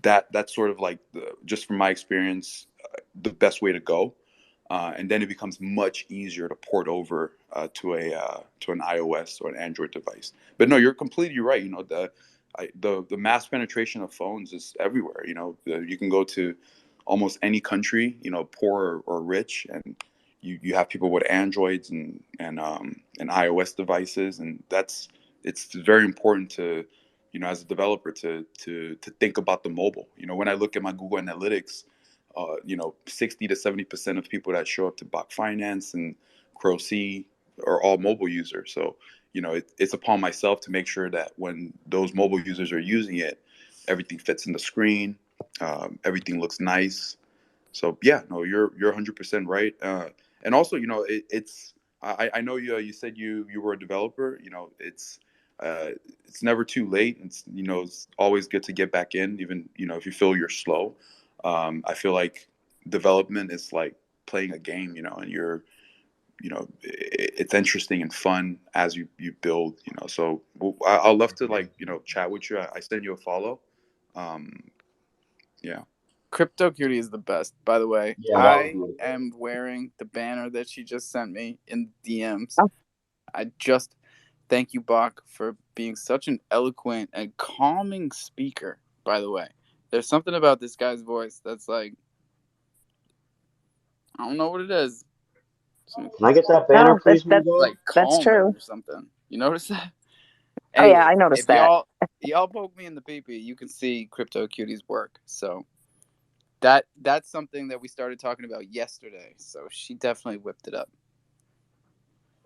that's sort of like just from my experience, the best way to go. And then it becomes much easier to port over to an iOS or an Android device. But no, you're completely right. The mass penetration of phones is everywhere. You can go to almost any country, poor or rich, and you have people with Androids and iOS devices, and it's very important to, as a developer, to think about the mobile. When I look at my Google Analytics, 60 to 70% of people that show up to Bach Finance and CrowC are all mobile users. So, it's upon myself to make sure that when those mobile users are using it, everything fits in the screen, everything looks nice. So yeah, no, you're 100% right. And also, it's I know you said you were a developer. It's never too late. It's always good to get back in, even if you feel you're slow. I feel like development is like playing a game, and it's interesting and fun as you build, So I'll love to chat with you. I send you a follow. Yeah. CryptoCutie is the best, by the way. Yeah, that I would be am wearing the banner that she just sent me in DMs. Oh. I just thank you, Bach, for being such an eloquent and calming speaker, by the way. There's something about this guy's voice that's like, I don't know what it is. Can I get that banner, No, please, my guy? Like that's calming true. or something. You notice that? Oh yeah, Anyway, I noticed if that. y'all poke me in the pee-pee, you can see CryptoCutie's work. So that's something that we started talking about yesterday. So she definitely whipped it up.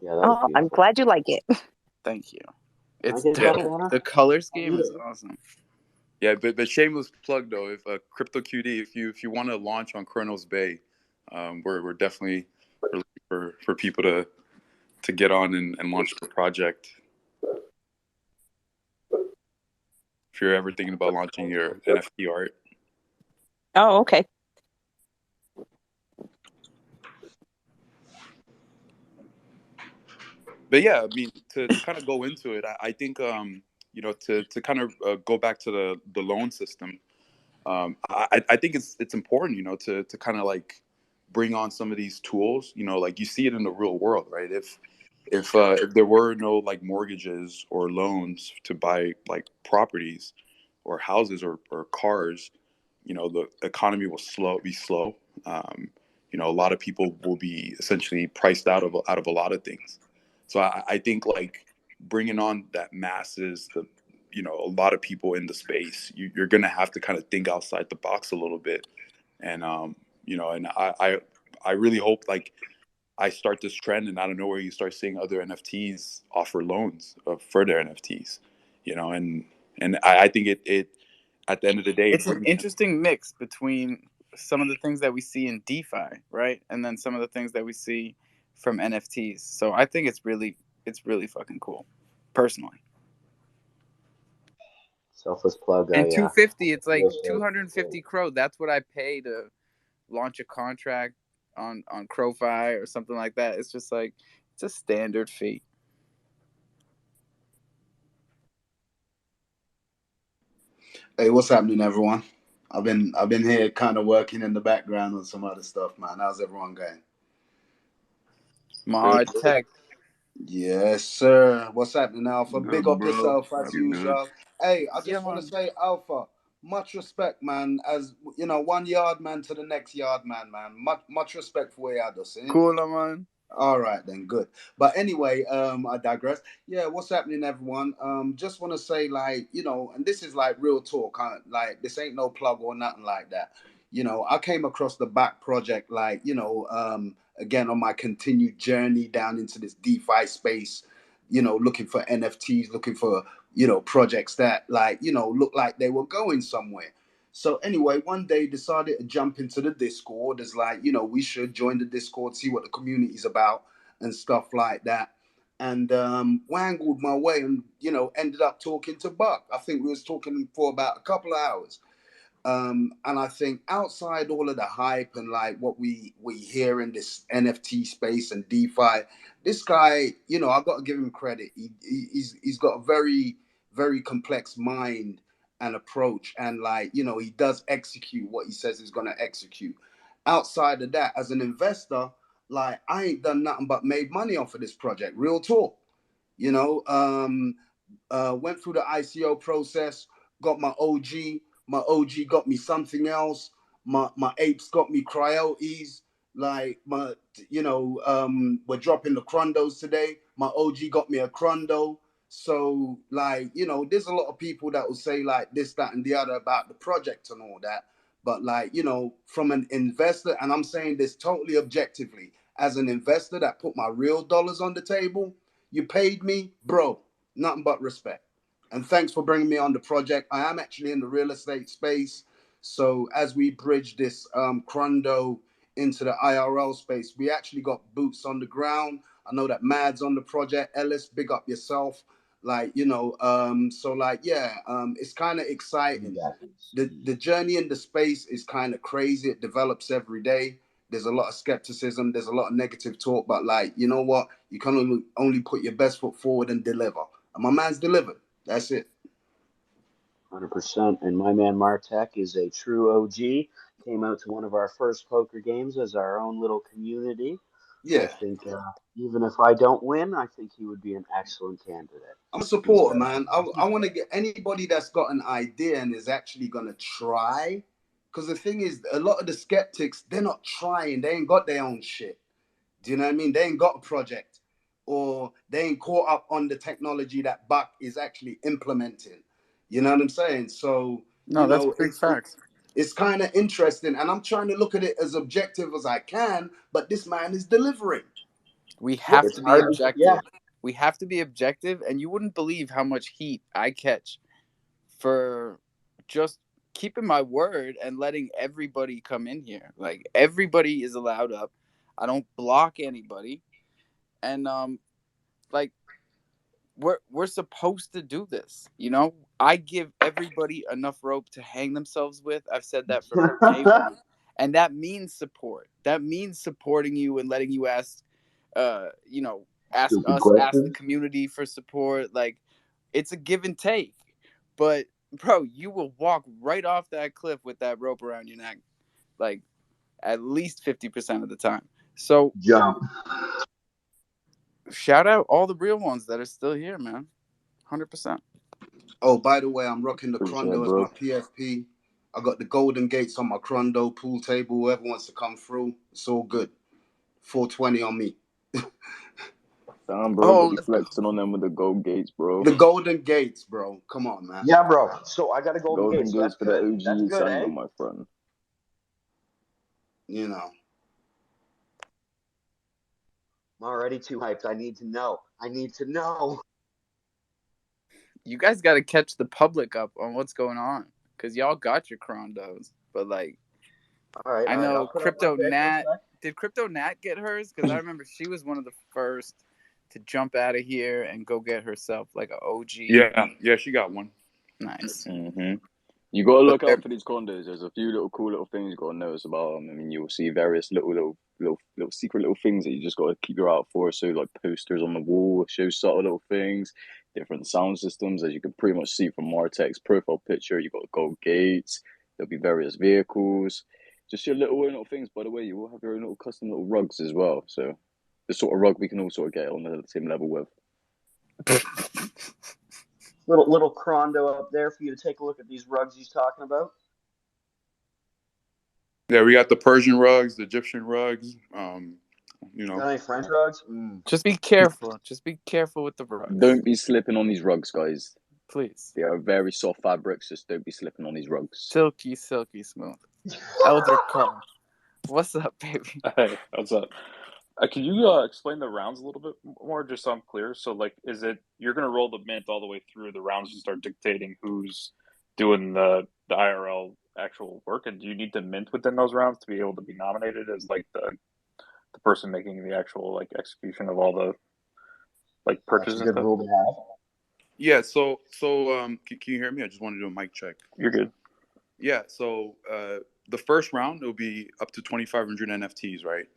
Yeah, that was Oh, I'm beautiful. glad you like it. Thank you. Can I It's get that dope. banner? The color I'll scheme need is it. awesome. Yeah, but shameless plug though, if CryptoQT, if you want to launch on Kronos Bay, we're definitely looking for people to get on and launch the project. If you're ever thinking about launching your NFT art. Oh, okay. But yeah, I mean, to kind of go into it, I think to kind of go back to the loan system. I think it's important, to kind of like bring on some of these tools, like you see it in the real world, right? if there were no like mortgages or loans to buy like properties or houses or cars, the economy will be slow. A lot of people will be essentially priced out of a lot of things. So I think like bringing on that masses, a lot of people in the space, you're gonna have to kind of think outside the box a little bit, and and I really hope like I start this trend, and out of nowhere you start seeing other NFTs offer loans for their NFTs, and I think it at the end of the day, It's an interesting mix between some of the things that we see in DeFi, right, and then some of the things that we see from NFTs. So I think it's really fucking cool, personally. Selfless plug. And 250, it's like Yes, sir. 250 Crow. That's what I pay to launch a contract on CrowFi or something like that. It's just like it's a standard fee. Hey, what's happening, everyone? I've been here kind of working in the background on some other stuff, man. How's everyone going? Mod Tech. Yes, sir. What's happening, Alpha? Good, Big up bro. yourself as Happy good. usual. Hey, I Yeah, just want man. to say, Alpha, much respect, man. As you know, one yard man to the next yard man, man. Much respect for where you're just in. Cool, man. All right, then, good. But anyway, I digress. Yeah, what's happening, everyone? Just want to say, like, and this is like real talk. Like, this ain't no plug or nothing like that. I came across the Back project, like, again on my continued journey down into this DeFi space. Looking for NFTs, looking for projects that like look like they were going somewhere. So anyway, one day decided to jump into the Discord. As like, we should join the Discord, see what the community's about and stuff like that. And wangled my way and, ended up talking to Buck. I think we was talking for about a couple of hours. And I think outside all of the hype and like what we hear in this NFT space and DeFi, this guy, I got to give him credit. He's got a very, very complex mind and approach, and like he does execute what he says he's going to execute. Outside of that, as an investor, like I ain't done nothing but made money off of this project. Real talk, you know. Went through the ICO process, got my OG. My OG got me something else. My apes got me cryotes. Like we're dropping the Crundos today. My OG got me a Crundo. So like, there's a lot of people that will say like this, that, and the other about the project and all that. But like, from an investor, and I'm saying this totally objectively, as an investor that put my real dollars on the table, you paid me, bro. Nothing but respect. And thanks for bringing me on the project. I am actually in the real estate space. So as we bridge this Crundo into the IRL space, we actually got boots on the ground. I know that Mad's on the project. Ellis, big up yourself. Like, so like, yeah, it's kind of exciting. The journey in the space is kind of crazy. It develops every day. There's a lot of skepticism. There's a lot of negative talk, but like, you know what? You can only put your best foot forward and deliver. And my man's delivered. That's it. 100%. And my man Martek is a true OG. Came out to one of our first poker games as our own little community. Yeah. I think even if I don't win, I think he would be an excellent candidate. I'm a supporter, man. I want to get anybody that's got an idea and is actually going to try. Because the thing is, a lot of the skeptics, they're not trying. They ain't got their own shit. Do you know what I mean? They ain't got a project. Or they ain't caught up on the technology that Buck is actually implementing. You know what I'm saying? So, no, that's big facts. It's kind of interesting. And I'm trying to look at it as objective as I can, but this man is delivering. We have to be objective. Yeah. We have to be objective, and you wouldn't believe how much heat I catch for just keeping my word and letting everybody come in here. Like, everybody is allowed up. I don't block anybody. And like we're supposed to do this, I give everybody enough rope to hang themselves with. I've said that from day one. And that means support. That means supporting you and letting you ask ask the community for support. Like, it's a give and take. But bro, you will walk right off that cliff with that rope around your neck, like at least 50% of the time. So jump. shout out all the real ones that are still here, man. 100%. Oh, by the way, I'm rocking the Appreciate it, Crondo as my bro. PFP. I got the Golden Gates on my Crondo pool table. Whoever wants to come through, it's all good. 420 on me. Damn, bro, Oh, got you let's go. flexing on them with the gold gates, bro. The Golden Gates, bro. Come on, man. Yeah, bro. So I got a Golden Golden Gate, so gates that's for the good. That's OG good, Sangha, eh? my friend. You know. I'm already too hyped. I need to know. You guys got to catch the public up on what's going on, because y'all got your Crondos. But, like, All right. I know I'll put up my Crypto pick. Nat. Did Crypto Nat get hers? Because I remember she was one of the first to jump out of here and go get herself like an OG. Yeah, she got one. Nice. Mm-hmm. You gotta look out for these condos. There's a few little cool little things you gotta notice about them. I mean, you'll see various little secret little things that you just gotta keep your eye out for. So like posters on the wall show subtle little things, different sound systems, as you can pretty much see from Martech's profile picture. You got gold gates. There'll be various vehicles. Just your little things. By the way, you will have your own little custom little rugs as well. So the sort of rug we can all sort of get on the same level with. Little Crondo up there for you to take a look at these rugs he's talking about. Yeah, we got the Persian rugs, the Egyptian rugs. Got any French rugs? Just be careful. Just be careful with the rugs. Don't be slipping on these rugs, guys. Please. They are very soft fabrics. Just don't be slipping on these rugs. Silky smooth. Elder Carl. What's up, baby? Hey, what's up? Can you explain the rounds a little bit more, just so I'm clear? So, like, is it you're going to roll the mint all the way through the rounds and start dictating who's doing the IRL actual work, and do you need to mint within those rounds to be able to be nominated as like the person making the actual like execution of all the like purchases? That's a good rule to have. Yeah. So can you hear me? I just want to do a mic check. You're good. Yeah. So the first round will be up to 2,500 NFTs, right?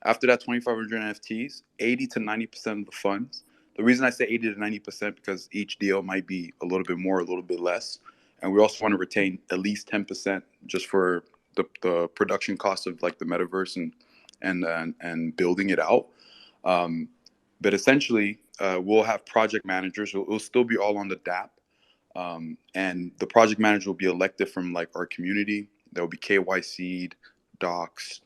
After that 2,500 NFTs, 80 to 90% of the funds. The reason I say 80 to 90% because each deal might be a little bit more, a little bit less, and we also want to retain at least 10% just for the production cost of like the metaverse and building it out. But essentially, we'll have project managers. It'll still be all on the DApp, and the project manager will be elected from like our community. There will be KYC'd, docs,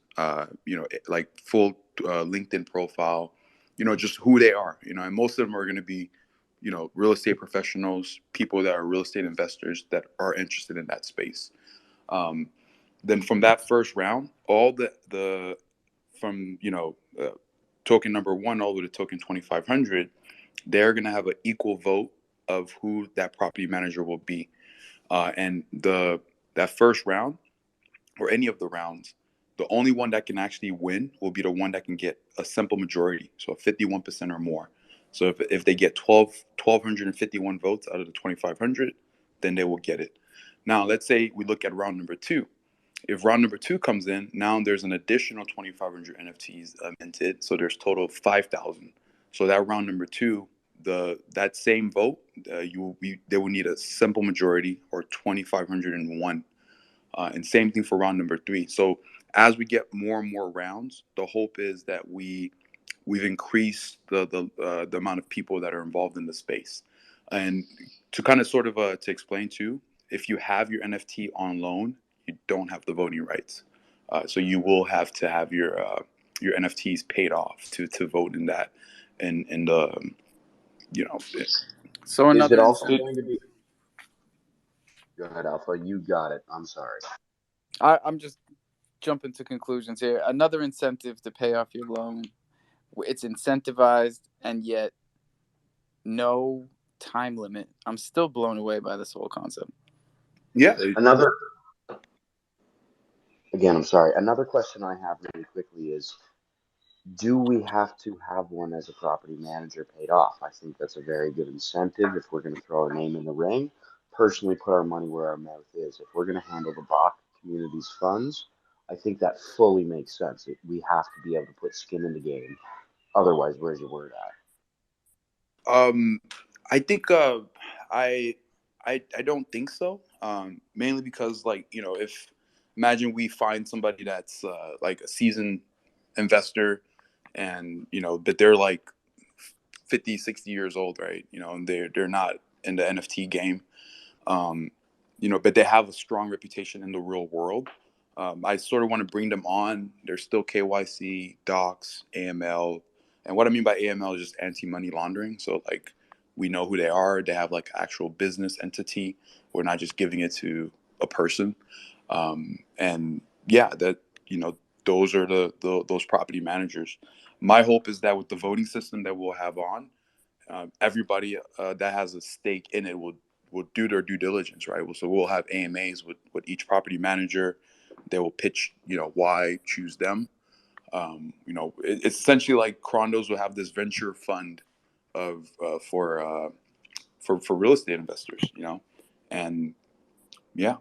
like full LinkedIn profile, just who they are, and most of them are going to be, real estate professionals, people that are real estate investors that are interested in that space. Then from that first round, all from token number 1 all the way to token 2,500, they're going to have an equal vote of who that property manager will be. And that first round, or any of the rounds, the only one that can actually win will be the one that can get a simple majority, so 51% or more. So if they get 1,251 votes out of the 2,500, then they will get it. Now, let's say we look at round number 2. If round number 2 comes in, now there's an additional 2,500 NFTs minted, so there's total of 5,000. So that round number 2, that same vote, they will need a simple majority, or 2,501. And same thing for round number 3. So as we get more and more rounds, the hope is that we've increased the amount of people that are involved in the space. And to kind of sort of to explain too, if you have your NFT on loan, you don't have the voting rights. So you will have to have your NFTs paid off to vote in that, in the So another Is it also going to be? Go ahead, Alpha. You got it. I'm sorry. I'm just jumping to conclusions here. Another incentive to pay off your loan. It's incentivized, and yet no time limit. I'm still blown away by this whole concept. Yeah. Again, I'm sorry. Another question I have really quickly is, do we have to have one as a property manager paid off? I think that's a very good incentive if we're going to throw our name in the ring. Personally, put our money where our mouth is. If we're going to handle the Bach community's funds, I think that fully makes sense. We have to be able to put skin in the game. Otherwise, where's your word at? I think I don't think so. Mainly because, like, if imagine we find somebody that's like a seasoned investor, and but they're like 50, 60 years old, right? You know, and they're not in the NFT game. You know, but they have a strong reputation in the real world. I sort of want to bring them on. They're still KYC, docs, AML. And what I mean by AML is just anti-money laundering. So like we know who they are. They have like actual business entity. We're not just giving it to a person. And yeah, that, you know, those are those property managers. My hope is that with the voting system that we'll have on, everybody that has a stake in it will do their due diligence, right? So we'll have AMAs with each property manager. They will pitch, you know, why choose them. You know, it's essentially like Crondos will have this venture fund of for real estate investors, you know, and yeah.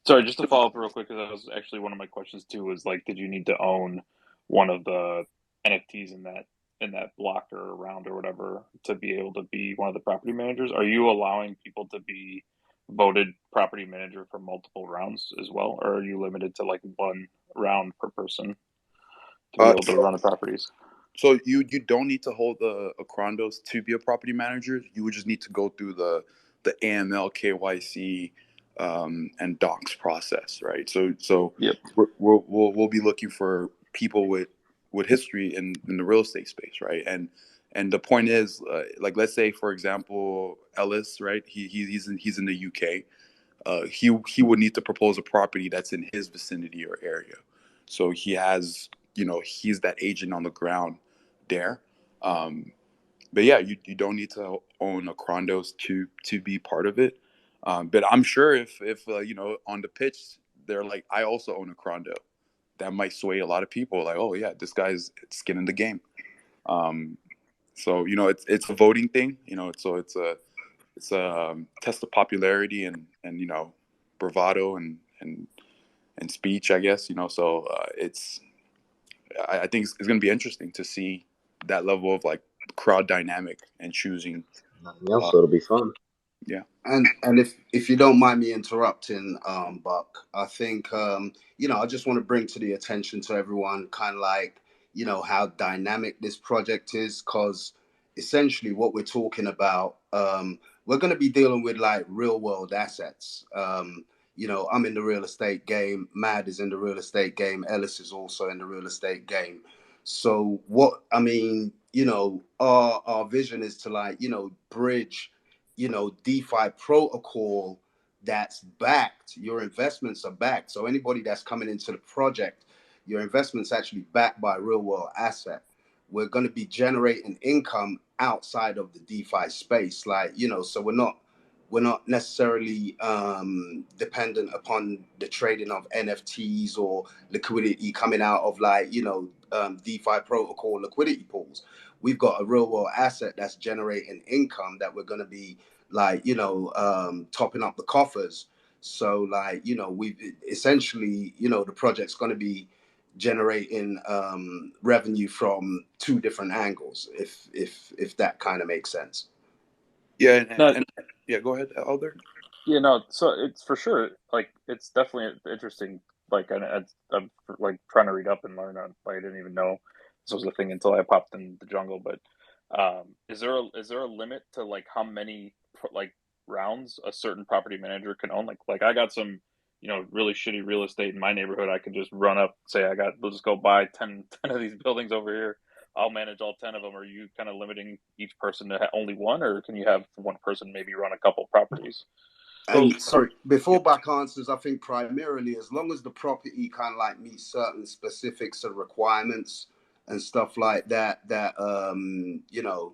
Sorry, just to follow up real quick, because that was actually one of my questions too. Was like, did you need to own one of the NFTs in that block or round or whatever to be able to be one of the property managers? Are you allowing people to be voted property manager for multiple rounds as well, or are you limited to like one round per person to be able to run the properties? So you don't need to hold a Crondos to be a property manager. You would just need to go through the AML, KYC, and docs process, right? So Yep. we'll be looking for people with history in the real estate space, right? And the point is, like, let's say for example Ellis, right? He's in the UK. He would need to propose a property that's in his vicinity or area. So he has, you know, he's that agent on the ground there. But yeah, you don't need to own a Crondos to be part of it. But I'm sure if you know, on the pitch they're like, I also own a Crondo, that might sway a lot of people. Like, oh yeah, this guy's skin in the game. So you know, it's a voting thing. You know, so it's a test of popularity and you know, bravado and speech, I guess. You know, so I think it's going to be interesting to see that level of like crowd dynamic and choosing. Nothing else, so it'll be fun. Yeah. And if you don't mind me interrupting, Buck, I think you know, I just want to bring to the attention to everyone kind of like, you know, how dynamic this project is, because essentially what we're talking about, we're going to be dealing with like real world assets. You know, I'm in the real estate game. Mad is in the real estate game. Ellis is also in the real estate game. So what I mean, you know, our vision is to like, you know, bridge, you know, DeFi protocol that's backed. Your investments are backed. So anybody that's coming into the project, your investments actually backed by a real world asset. We're going to be generating income outside of the DeFi space, like, you know, so we're not necessarily dependent upon the trading of NFTs or liquidity coming out of like, you know, DeFi protocol liquidity pools. We've got a real world asset that's generating income that we're going to be like, you know, topping up the coffers. So like, you know, we've essentially, you know, the project's going to be generating revenue from two different angles, if that kind of makes sense. Yeah, and yeah, go ahead, Alder. Yeah, no, so it's for sure, like, it's definitely interesting. Like, I'm like trying to read up and learn on. Like, I didn't even know this was a thing until I popped in the jungle. But is there a limit to like how many like rounds a certain property manager can own? Like I got some, you know, really shitty real estate in my neighborhood. I could just run up, say we'll just go buy 10 of these buildings over here. I'll manage all 10 of them. Are you kind of limiting each person to only one, or can you have one person maybe run a couple properties? And sorry, before Buck answers, I think primarily as long as the property kind of like meets certain specifics and requirements and stuff like that, that you know,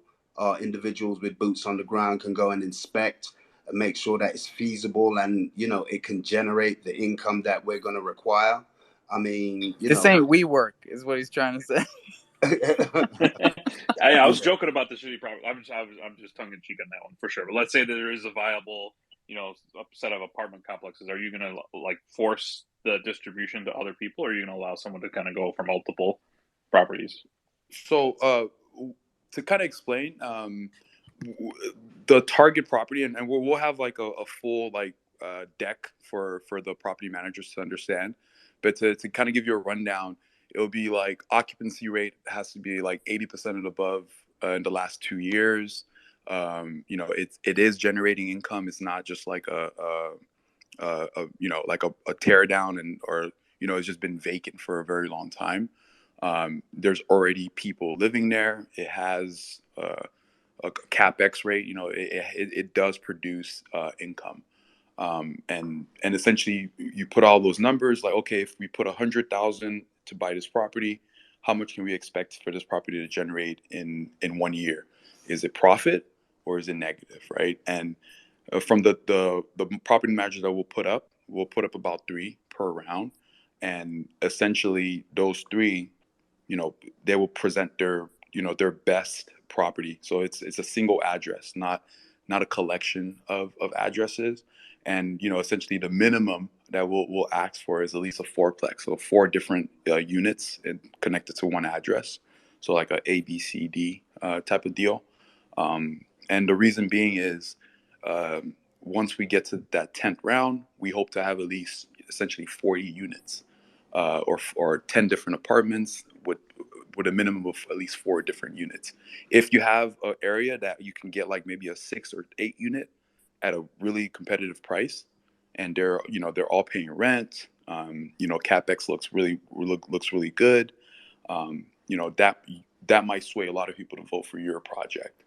individuals with boots on the ground can go and inspect and make sure that it's feasible and, you know, it can generate the income that we're going to require. I mean, you this know, ain't WeWork, is what he's trying to say. I was joking about the shitty property. I'm just tongue in cheek on that one for sure. But let's say that there is a viable, you know, a set of apartment complexes. Are you going to like force the distribution to other people, or are you going to allow someone to kind of go for multiple properties? So to kind of explain, the target property, and we'll have like a full like deck for the property managers to understand. But to kind of give you a rundown, it'll be like occupancy rate has to be like 80% and above in the last 2 years. You know, it is generating income. It's not just like you know, like a tear down or you know, it's just been vacant for a very long time. There's already people living there. It has a capex rate. You know, it does produce income. And essentially you put all those numbers like, okay, if we put 100,000 to buy this property, how much can we expect for this property to generate in 1 year? Is it profit or is it negative, right? And from the property manager that we'll put up about 3 per round, and essentially those 3, you know, they will present their, you know, their best property. So it's a single address, not a collection of addresses. And you know, essentially the minimum that we'll ask for is at least a fourplex, so 4 different units and connected to one address, so like a ABCD type of deal. And the reason being is, once we get to that 10th round, we hope to have at least essentially 40 units, or 10 different apartments with a minimum of at least 4 different units. If you have an area that you can get like maybe a 6 or 8 unit at a really competitive price, and they're, you know, they're all paying rent, you know, capex looks really good, you know, that might sway a lot of people to vote for your project.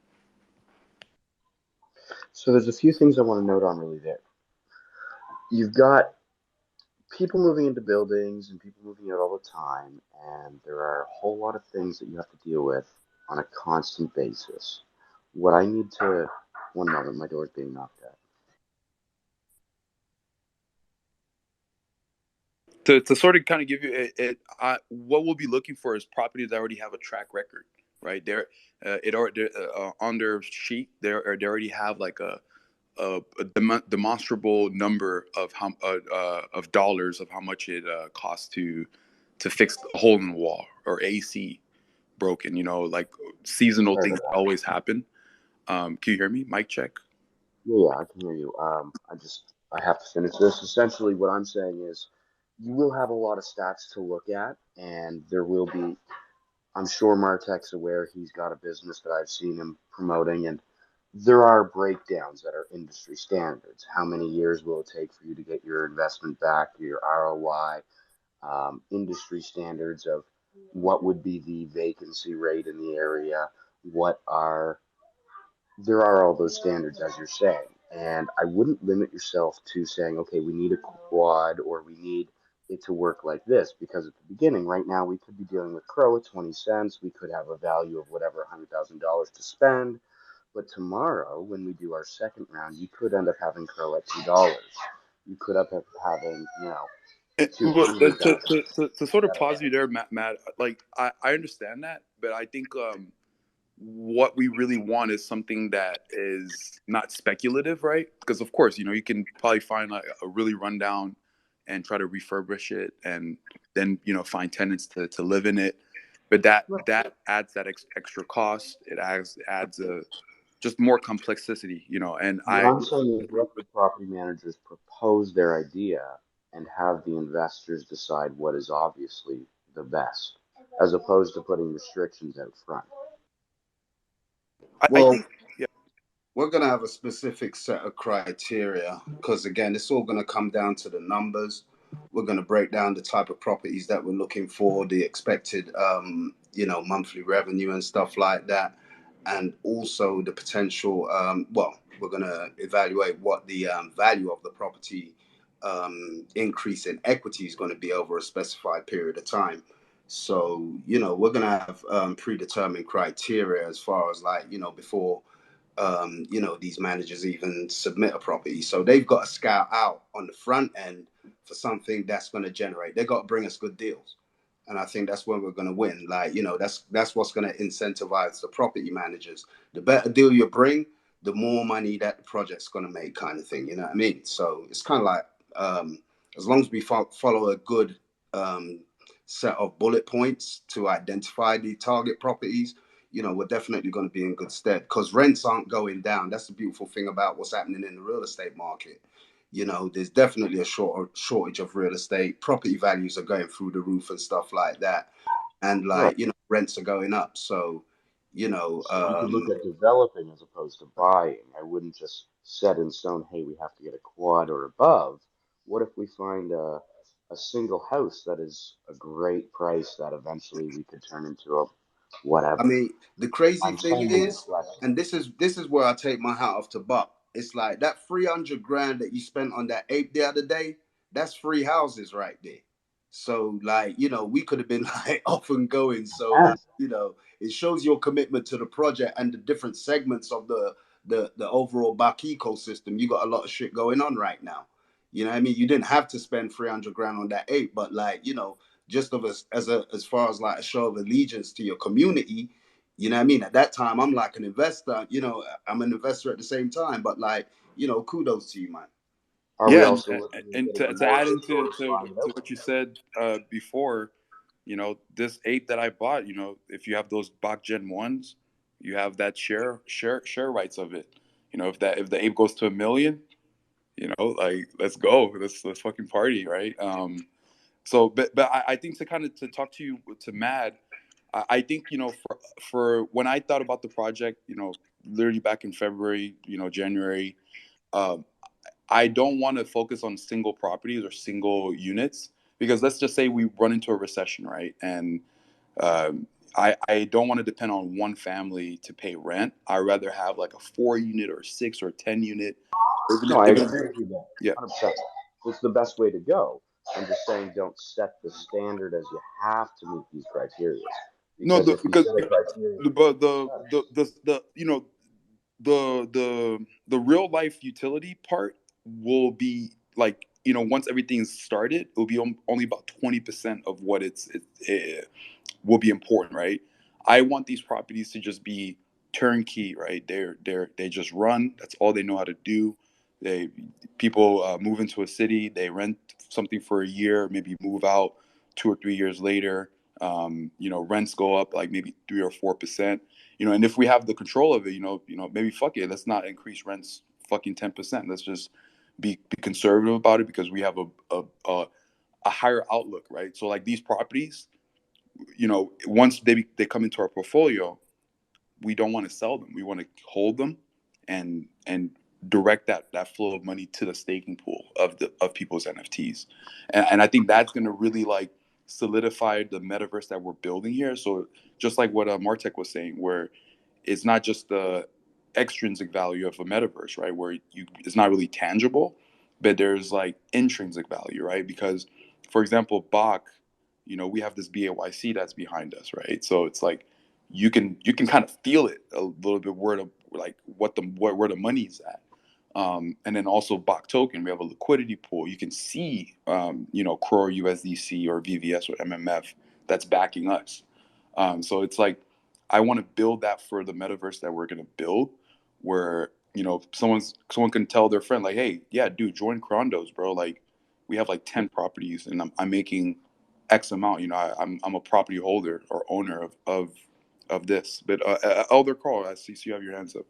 So there's a few things I want to note on really there. You've got people moving into buildings and people moving out all the time, and there are a whole lot of things that you have to deal with on a constant basis. What I need to, one moment, my door's being knocked at. To sort of kind of give you what we'll be looking for is properties that already have a track record, right? They're on their sheet, they already have like a demonstrable number of how of dollars of how much it costs to fix a hole in the wall or AC broken. You know, like seasonal Sorry things about that always happen. Can you hear me? Mic check. Yeah, I can hear you. I have to finish this. Essentially, what I'm saying is you will have a lot of stats to look at, and there will be, I'm sure Martek's aware, he's got a business that I've seen him promoting, and there are breakdowns that are industry standards. How many years will it take for you to get your investment back, your ROI, industry standards of what would be the vacancy rate in the area, there are all those standards, as you're saying. And I wouldn't limit yourself to saying, okay, we need a quad or we need it to work like this, because at the beginning, right now, we could be dealing with Crow at 20 cents. We could have a value of whatever, $100,000 to spend. But tomorrow, when we do our second round, you could end up having Crow at $2. You could end up having, To sort of pause you there, Matt, like I understand that, but I think what we really want is something that is not speculative, right? Because of course, you know, you can probably find like a really rundown and try to refurbish it, and then, you know, find tenants to live in it, but that adds that extra cost. It adds just more complexity, you know. And what I'm saying is let the property managers propose their idea and have the investors decide what is obviously the best, as opposed to putting restrictions out front. I think, yeah, we're going to have a specific set of criteria, because again, it's all going to come down to the numbers. We're going to break down the type of properties that we're looking for, the expected, you know, monthly revenue and stuff like that, and also the potential. We're going to evaluate what the value of the property increase in equity is going to be over a specified period of time. So, you know, we're going to have predetermined criteria as far as, like, you know, before you know, these managers even submit a property. So they've got to scout out on the front end for something that's going to generate. They've got to bring us good deals. And I think that's where we're going to win. Like, you know, that's what's going to incentivize the property managers. The better deal you bring, the more money that the project's going to make, kind of thing. You know what I mean? So it's kind of like, as long as we follow a good set of bullet points to identify the target properties, you know, we're definitely going to be in good stead, because rents aren't going down. That's the beautiful thing about what's happening in the real estate market. You know, there's definitely a shortage of real estate. Property values are going through the roof and stuff like that, and Right. like, you know, rents are going up. So, you know, So we could look at developing as opposed to buying. I wouldn't just set in stone, hey, we have to get a quad or above. What if we find a single house that is a great price that eventually we could turn into a I whatever? mean, the crazy I'm thing saying to be is, flexible. and this is where I take my hat off to Buck. It's like that 300 grand that you spent on that ape the other day. That's free houses right there. So like, you know, we could have been like off and going. So Yeah. it's, you know, it shows your commitment to the project and the different segments of the overall Buck ecosystem. You got a lot of shit going on right now. You know what I mean? You didn't have to spend 300 grand on that ape, but like, you know, just of us as far as like a show of allegiance to your community. You know what I mean? At that time, I'm like an investor. You know, I'm an investor at the same time. But like, you know, kudos to you, man. Are we Yeah, also looking at and getting a to add mortgage into or buying it to what you said before, you know, this ape that I bought, you know, if you have those Bach Gen 1s, you have that share rights of it. You know, if the ape goes to 1 million, you know, like let's go, let's fucking party, right? So but I think to kind of to talk to you to Mad, I think, you know, for when I thought about the project, you know, literally back in February, you know, January, um, I don't want to focus on single properties or single units, because let's just say we run into a recession, right? And I don't want to depend on one family to pay rent. I'd rather have like a 4 unit or 6 or 10 unit. No, I Even, agree with you there. yeah. 100%. It's the best way to go. I'm just saying don't set the standard as you have to meet these criteria. No, Because if you because set a criteria, the you know the real life utility part will be like, you know, once everything's started, it'll be only about 20% of what it will be important, right? I want these properties to just be turnkey, right? They just run. That's all they know how to do. They People move into a city, they rent something for a year, maybe move out 2 or 3 years later. You know, rents go up like maybe 3 or 4%. You know, and if we have the control of it, maybe fuck it, let's not increase rents fucking 10%. Let's just be conservative about it, because we have a higher outlook, right? So like these properties, you know, once they come into our portfolio, we don't want to sell them. We want to hold them and direct that flow of money to the staking pool of people's NFTs, and I think that's going to really like solidify the metaverse that we're building here. So just like what Martek was saying, where it's not just the extrinsic value of a metaverse, right? Where it's not really tangible, but there's like intrinsic value, right? Because, for example, Bach, you know, we have this BAYC that's behind us, right? So it's like you can kind of feel it a little bit where where the money's at. And then also Bach token, we have a liquidity pool. You can see, you know, Crore USDC or VVS or MMF that's backing us. So it's like I want to build that for the metaverse that we're gonna build, where, you know, someone can tell their friend like, hey, yeah, dude, join Crondos, bro. Like we have like 10 properties, and I'm making X amount. You know, I'm a property holder or owner of this. But Elder Carl, I see you have your hands up.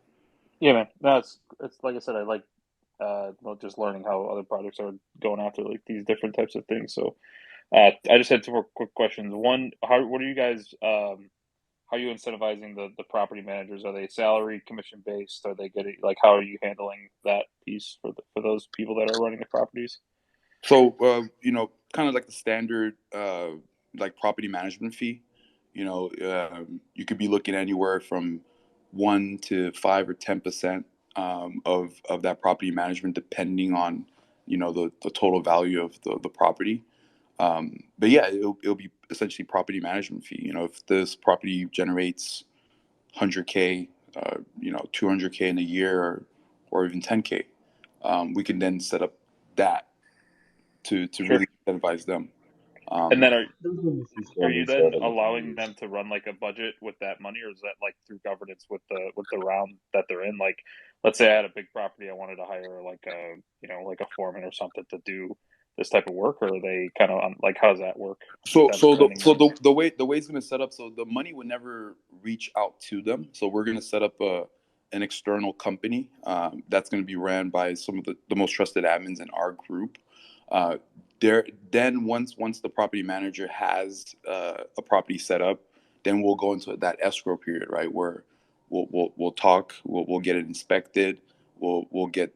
Yeah, man. No, it's like I said, I like well, just learning how other projects are going after like these different types of things. So I just had two more quick questions. One, what are you guys how are you incentivizing the property managers? Are they salary, commission based? Are they getting like how are you handling that piece for those people that are running the properties? So you know, kind of like the standard like property management fee. You know, you could be looking anywhere from 1 to 5 or 10% of that property management, depending on, you know, the total value of the property. But yeah, it'll be essentially property management fee. You know, if this property generates 100K, you know, 200K in a year, or even 10K, we can then set up that to Sure. really incentivize them. And then there's industry are you standards there then that you can allowing use. them to run like a budget with that money, or is that like through governance with the round that they're in? Like, let's say I had a big property, I wanted to hire like a like a foreman or something to do this type of work, or are they kind of like how does that work with So them so the spending so money? the way it's going to set up, so the money would never reach out to them. So we're going to set up an external company that's going to be ran by some of the most trusted admins in our group. Then once the property manager has a property set up, then we'll go into that escrow period, right, where we'll talk, we'll get it inspected, we'll get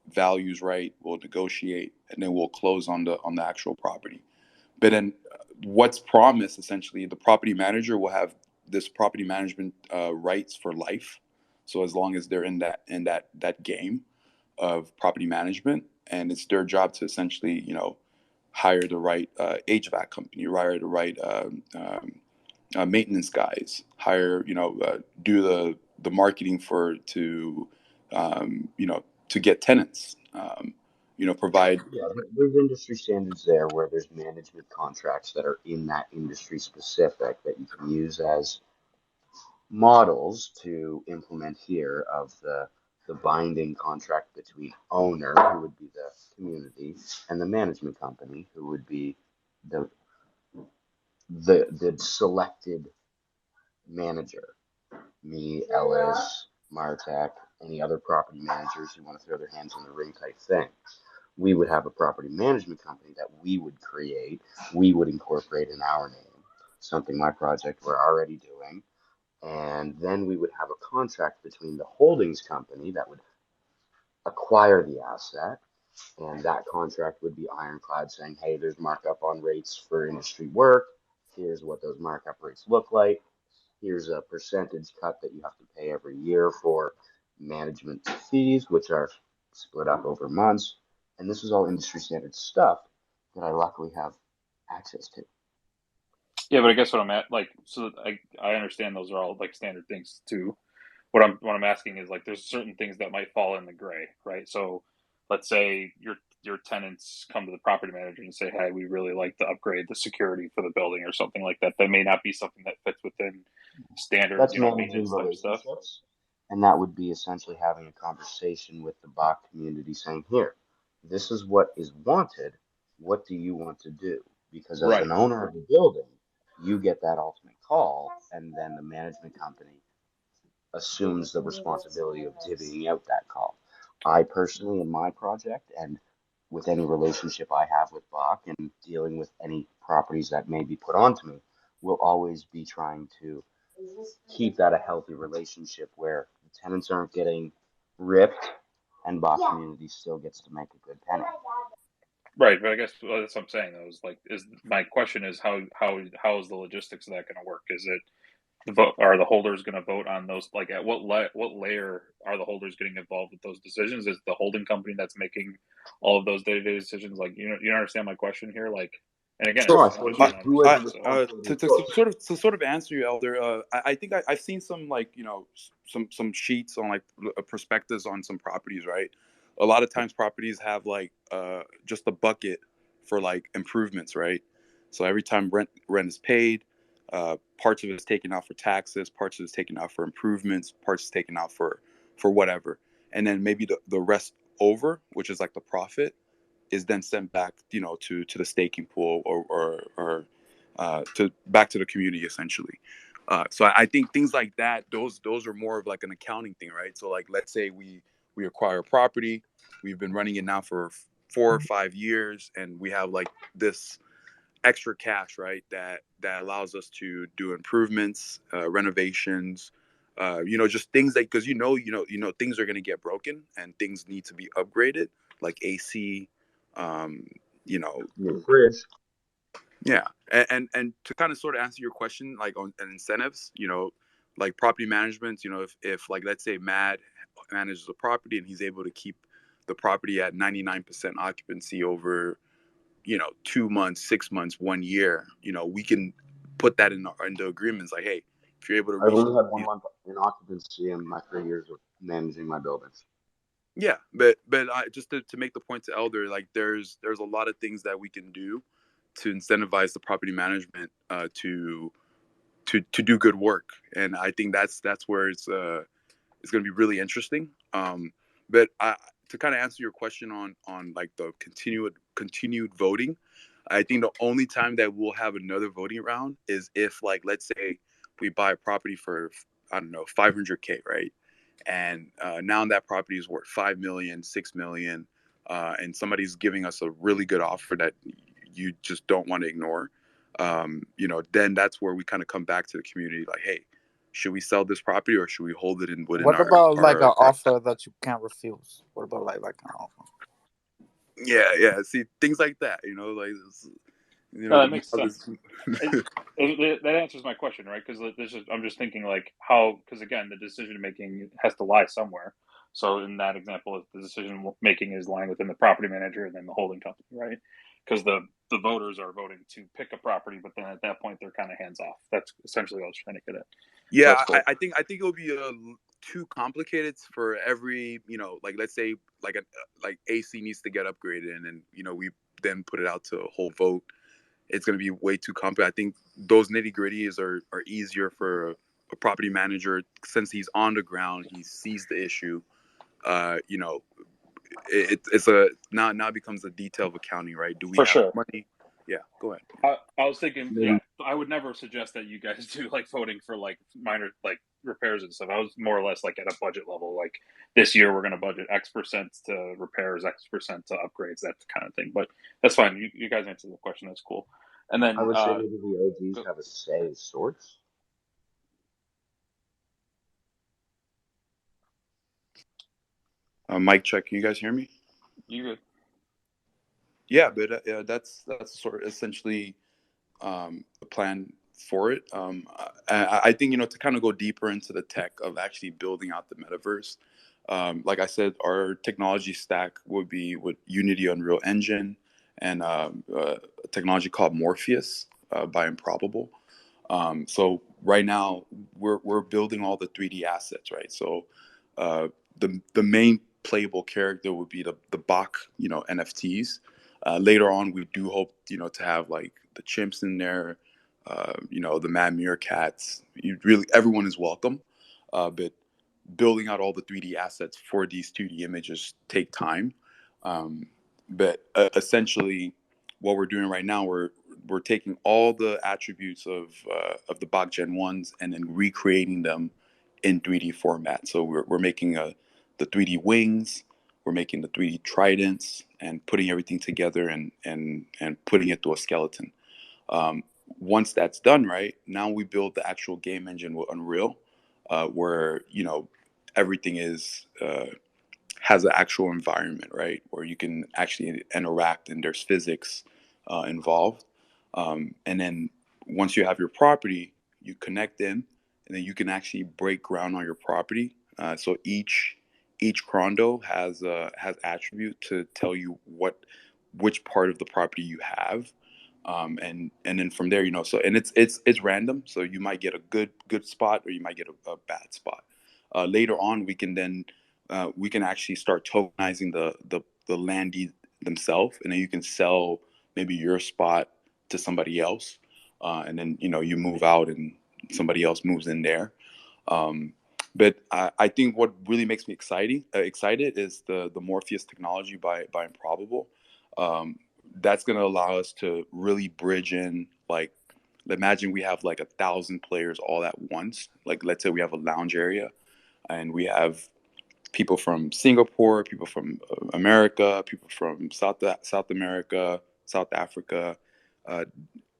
values right, we'll negotiate, and then we'll close on the actual property. But then what's promised, essentially, the property manager will have this property management rights for life. So as long as they're in that game of property management, and it's their job to essentially, hire the right HVAC company, hire the right maintenance guys, hire, do the marketing to get tenants, provide. Yeah, there's industry standards there where there's management contracts that are in that industry specific that you can use as models to implement here of the binding contract between owner, who would be the community, and the management company, who would be the selected manager. Me, Ellis, Martech, any other property managers who want to throw their hands in the ring type thing. We would have a property management company that we would create, we would incorporate in our name, something my project we're already doing. And then we would have a contract between the holdings company that would acquire the asset. And that contract would be ironclad, saying, hey, there's markup on rates for industry work. Here's what those markup rates look like. Here's a percentage cut that you have to pay every year for management fees, which are split up over months. And this is all industry standard stuff that I luckily have access to. Yeah, but I guess what I'm at, so I understand those are all like standard things too. What I'm asking is, like, there's certain things that might fall in the gray, right? So let's say your tenants come to the property manager and say, hey, we really like to upgrade the security for the building or something like that. That may not be something that fits within standard, That's managing maintenance type stuff. relationships. And that would be essentially having a conversation with the Bach community saying, here, this is what is wanted. What do you want to do? Because as Right. an owner of the building, you get that ultimate call, and then the management company assumes the responsibility of divvying out that call. I personally, in my project, and with any relationship I have with Bach and dealing with any properties that may be put onto me, will always be trying to keep that a healthy relationship where the tenants aren't getting ripped and Bach community still gets to make a good penny. Right, but I guess that's what I'm saying though. Is my question is how is the logistics of that going to work? Is it are the holders going to vote on those? Like, at what layer are the holders getting involved with those decisions? Is the holding company that's making all of those day-to-day decisions? Like, you understand my question here? Like, and again, Sure. it's a question I'm Who has just the so. To sort of answer you, Elder, I think I've seen some, like, some sheets on, like, perspectives on some properties, right? A lot of times properties have, like, just a bucket for, like, improvements, right? So every time rent is paid, parts of it is taken out for taxes, parts of it is taken out for improvements, parts is taken out for whatever, and then maybe the rest over, which is like the profit, is then sent back, to the staking pool or to back to the community, essentially. So I think things like that, those are more of like an accounting thing, right? So, like, let's say we acquire a property, we've been running it now for 4 or 5 years, and we have, like, this extra cash, right, that allows us to do improvements, renovations, just things like, because things are going to get broken and things need to be upgraded, like AC, New fridge. yeah. And to kind of sort of answer your question, like, on incentives, like property management, if like, let's say Matt manages a property and he's able to keep the property at 99% occupancy over 2 months, 6 months, 1 year, we can put that in the agreements, like, hey, if you're able to I've reach only had 1 month in occupancy in my 3 years of managing my buildings. Yeah, but just to make the point to Elder, like, there's a lot of things that we can do to incentivize the property management to do good work, and I think that's where it's going to be really interesting. But to kind of answer your question on like the continued voting, I think the only time that we'll have another voting round is if, like, let's say we buy a property for, I don't know, 500K, right? and now that property is worth 5 million, 6 million, and somebody's giving us a really good offer that you just don't want to ignore. Then that's where we kind of come back to the community, like, hey, should we sell this property or should we hold it within What our about like an offer that you can't refuse? What about like an offer? Yeah. See, things like that, like, that makes sense. That answers my question, right? Because I'm just thinking like how, because again, the decision making has to lie somewhere. So in that example, the decision making is lying within the property manager and then the holding company, right? Because the voters are voting to pick a property, but then at that point they're kind of hands off. That's essentially what I was trying to get at. Yeah, so cool. I think it'll be too complicated for every, like, let's say like AC needs to get upgraded, and then we then put it out to a whole vote. It's going to be way too complicated. I think those nitty gritties are easier for a property manager, since he's on the ground, he sees the issue. It's now becomes a detail of accounting, right? Do we have money? Yeah, go ahead. I was thinking, I would never suggest that you guys do like voting for like minor like repairs and stuff. I was more or less like at a budget level, like this year we're going to budget X% to repairs, X% to upgrades, that kind of thing. But that's fine. You guys answered the question. That's cool. And then I would say maybe the OGs have a say of sorts. Mic check. Can you guys hear me? You good? Yeah, but that's sort of essentially the plan for it. I think to kind of go deeper into the tech of actually building out the metaverse. Like I said, our technology stack would be with Unity, Unreal Engine, and a technology called Morpheus by Improbable. So right now we're building all the 3D assets, right? So the main playable character would be the Bach, NFTs. Later on, we do hope, to have like the chimps in there, the mad meerkats. Everyone is welcome, but building out all the 3D assets for these 2D images take time. But essentially, what we're doing right now, we're taking all the attributes of the Bach Gen 1s and then recreating them in 3D format. So we're making the 3D wings, we're making the 3D tridents, and putting everything together and putting it to a skeleton. Once that's done, right, now we build the actual game engine with Unreal, where everything has an actual environment, right, where you can actually interact and there's physics involved. And then once you have your property, you connect in, and then you can actually break ground on your property. So each Crondo has attribute to tell you which part of the property you have. And then from there, so, and it's random. So you might get a good spot, or you might get a bad spot. Later on, we can actually start tokenizing the landee themselves, and then you can sell maybe your spot to somebody else, and then you move out and somebody else moves in there. But I think what really makes me excited is the Morpheus technology by Improbable. That's going to allow us to really bridge in, like, imagine we have like 1,000 players all at once. Like, let's say we have a lounge area, and we have people from Singapore, people from America, people from South America, South Africa.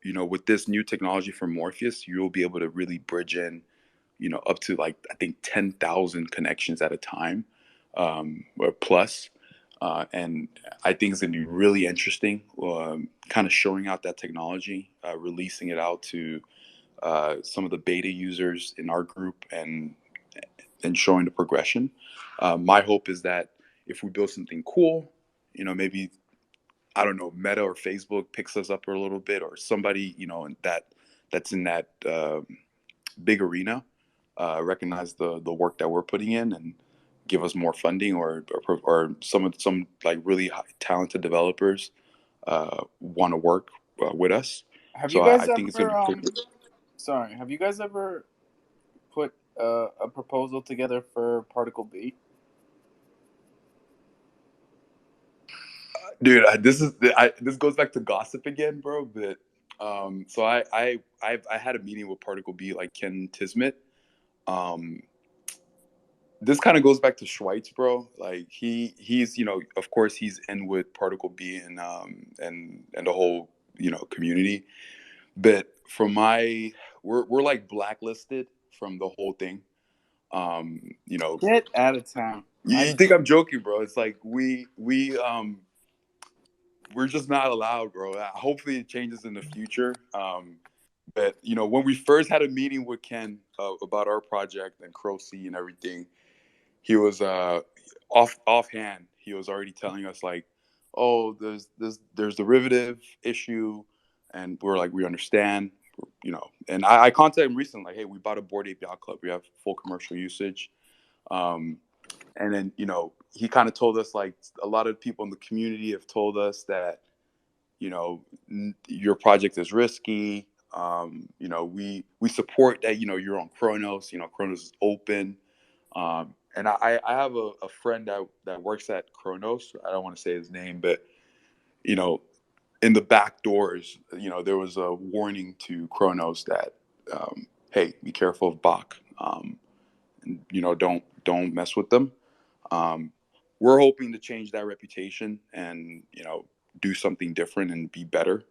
With this new technology from Morpheus, you'll be able to really bridge in, up to like, I think 10,000 connections at a time, or plus. And I think it's going to be really interesting, kind of showing out that technology, releasing it out to some of the beta users in our group, and showing the progression. My hope is that if we build something cool, maybe, I don't know, Meta or Facebook picks us up a little bit, or somebody, that's in that big arena, recognize the work that we're putting in and give us more funding, or some like really talented developers want to work with us. Have you guys have you guys ever put a proposal together for Particle Beat? Dude, this goes back to gossip again, bro. But so I had a meeting with Particle Beat, like Ken Tismet. this kind of goes back to Schweitz, bro. Like he's of course he's in with Particle B and the whole community, but from we're like blacklisted from the whole thing. Get out of town. You think I'm joking, bro? It's like we're just not allowed, bro. Hopefully it changes in the future. But when we first had a meeting with Ken about our project and Crow C and everything, he was offhand. He was already telling us like, "Oh, there's derivative issue," and we're like, "We understand." And I contacted him recently, like, "Hey, we bought a Bored Ape Yacht Club. We have full commercial usage." And then he kind of told us like a lot of people in the community have told us that your project is risky. We support that you're on Kronos. Kronos is open. And I have a friend that works at Kronos. I don't want to say his name, but in the back doors, there was a warning to Kronos that hey, be careful of Bach. And, don't mess with them. We're hoping to change that reputation and do something different and be better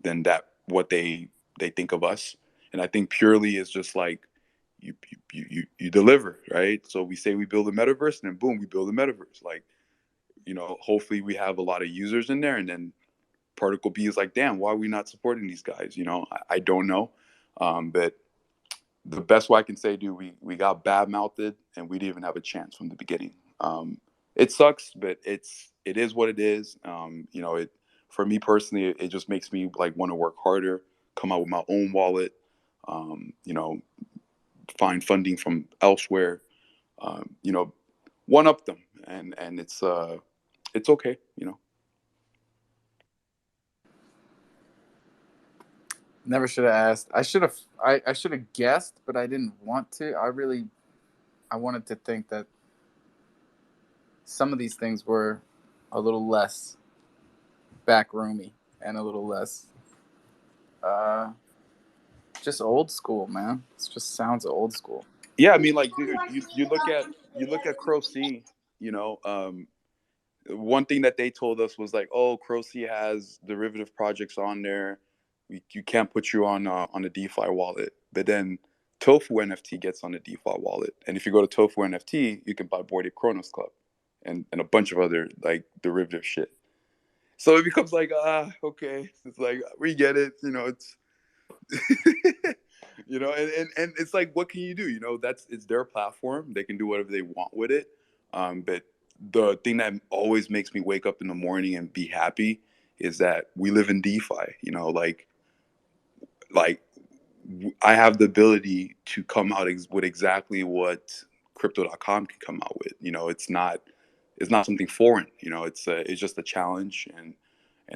than what they think of us. And I think Purely is just like you deliver, right? So we say we build a metaverse, and then boom, we build a metaverse. Like hopefully we have a lot of users in there, and then Particle B is like, damn, why are we not supporting these guys? I don't know, but the best way I can say, dude, we got bad mouthed and we didn't even have a chance from the beginning. It sucks, but it is what it is. For me personally, it just makes me like want to work harder, come out with my own wallet, find funding from elsewhere, one up them, and it's okay, Never should have asked. I should have guessed, but I didn't want to. I wanted to think that some of these things were a little less backroomy and a little less just old school, man. It just sounds old school. Yeah, I mean, like, dude, you look at Crow C, one thing that they told us was like, oh, Crow C has derivative projects on there. You can't put you on a DeFi wallet. But then Tofu NFT gets on the DeFi wallet. And if you go to Tofu NFT, you can buy Bored Ape Kronos Club and a bunch of other like derivative shit. So it becomes like, okay. It's like, we get it. It's, and it's like, what can you do? It's their platform. They can do whatever they want with it. But the thing that always makes me wake up in the morning and be happy is that we live in DeFi. Like I have the ability to come out with exactly what Crypto.com can come out with. It's not something foreign. It's just a challenge, and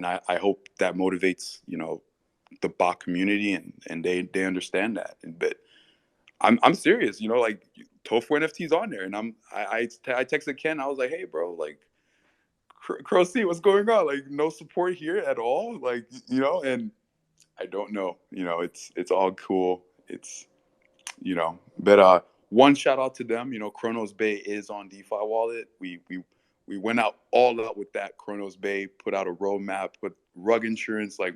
I hope that motivates the bot community and they understand that. But I'm serious. Like Tofu NFT's on there, and I texted Ken. I was like, hey, bro, like Crow C, what's going on? Like no support here at all. Like and I don't know. It's all cool. It's but one shout out to them. Kronos Bay is on DeFi wallet. We went all out with that. Kronos Bay put out a roadmap, put rug insurance. Like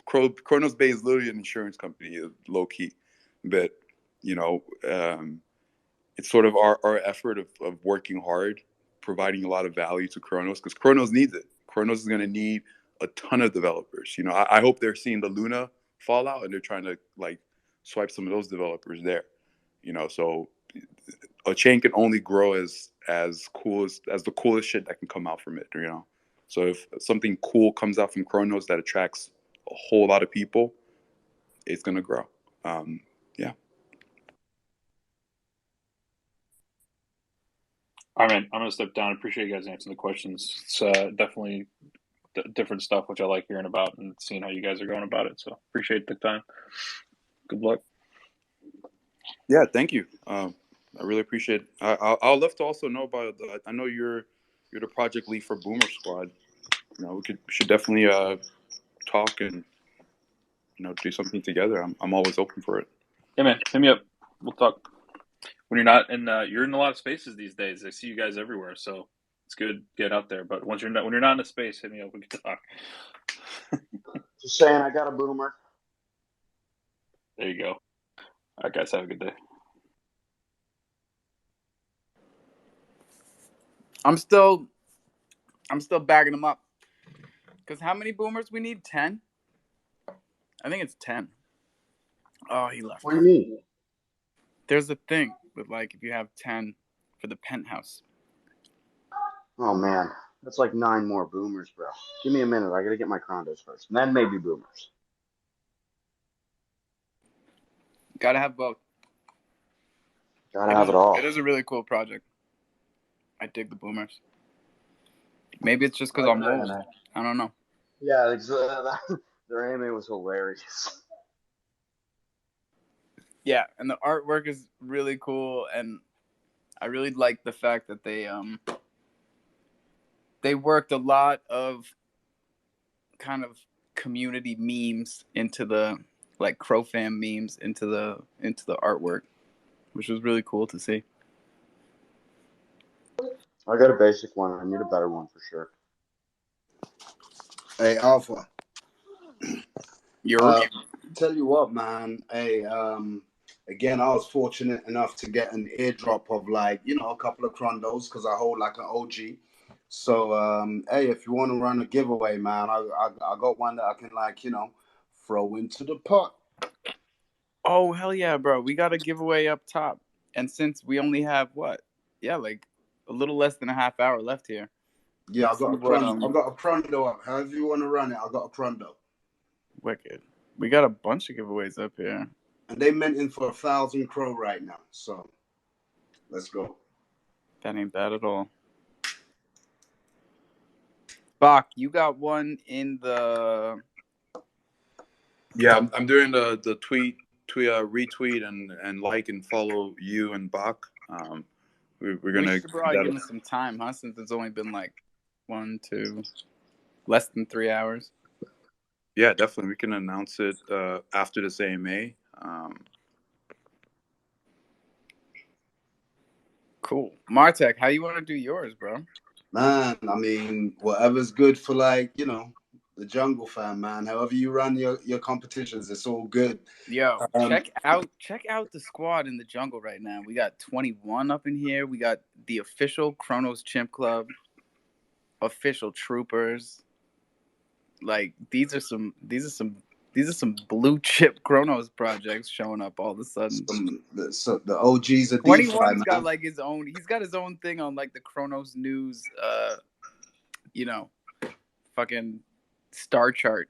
Kronos Bay is literally an insurance company, low key. But it's sort of our effort of working hard, providing a lot of value to Kronos, because Kronos needs it. Kronos is going to need a ton of developers. I hope they're seeing the Luna fallout and they're trying to like swipe some of those developers there. So a chain can only grow as cool as the coolest shit that can come out from it. So if something cool comes out from Kronos that attracts a whole lot of people, it's gonna grow. Yeah. All right, man. I'm gonna step down. I appreciate you guys answering the questions. It's definitely different stuff, which I like hearing about and seeing how you guys are going about it. So appreciate the time. Good luck. Yeah, thank you. I really appreciate it. I'll love to also know about. I know you're the project lead for Boomer Squad. We should definitely talk and do something together. I'm always open for it. Hey man, hit me up. We'll talk. when you're not in you're in a lot of spaces these days. I see you guys everywhere, so it's good to get out there. But when you're not in a space, hit me up. We can talk. Just saying, I got a boomer. There you go. All right, guys, have a good day. I'm still bagging them up. Because how many boomers we need? 10? I think it's 10. Oh, he left. What do you mean? There's a thing with, like, if you have 10 for the penthouse. Oh, man. That's like 9 more boomers, bro. Give me a minute. I got to get my condos first. And then maybe boomers. Gotta have both. Gotta have it all. It is a really cool project. I dig the boomers. Maybe it's just because I'm old. I don't know. Yeah, their anime was hilarious. Yeah, and the artwork is really cool, and I really like the fact that they worked a lot of kind of community memes into the, like, Crow Fam memes into the artwork, which was really cool to see. I got a basic one. I need a better one for sure. Hey, Alpha. You're tell you what, man. Hey, again, I was fortunate enough to get an airdrop of, like, you know, a couple of Crondos because I hold like an OG. So, hey, if you want to run a giveaway, man, I got one that I can, like, you know, throw into the pot. Oh, hell yeah, bro. We got a giveaway up top. And since we only have like a little less than a half hour left here. Yeah, I got a Crondo up. However you want to run it, I got a Crondo. Wicked. We got a bunch of giveaways up here. And they minting for 1,000 Crow right now. So let's go. That ain't bad at all. Bach, you got one in the... Yeah, I'm doing the tweet, retweet, and like and follow you and Bach. We're gonna. We should probably give him some time, huh? Since it's only been like less than 3 hours. Yeah, definitely. We can announce it after this AMA. Cool. Martek, how you want to do yours, bro? Man, I mean, whatever's good for, like, you know, the Jungle Fam, man. However you run your competitions, it's all good. Yo, check out the squad in the jungle right now. We got 21 up in here. We got the official Chronos Chimp Club, official troopers. Like, these are some blue chip Chronos projects showing up all of a sudden. So the OGs are 21's got like his own. He's got his own thing on, like, the Chronos News. You know, fucking star chart.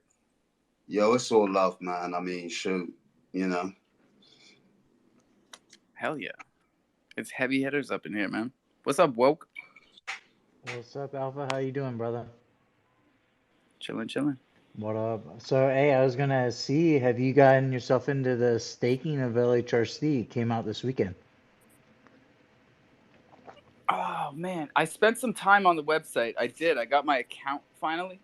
Yo, it's all love, man. I mean, shoot, you know. Hell yeah, it's heavy hitters up in here, man. What's up, Woke? What's up, Alpha? How you doing, brother? Chilling. What up? So, hey, I was gonna see, have you gotten yourself into the staking of LHRC? It came out this weekend. Oh man, I spent some time on the website. I did. I got my account finally.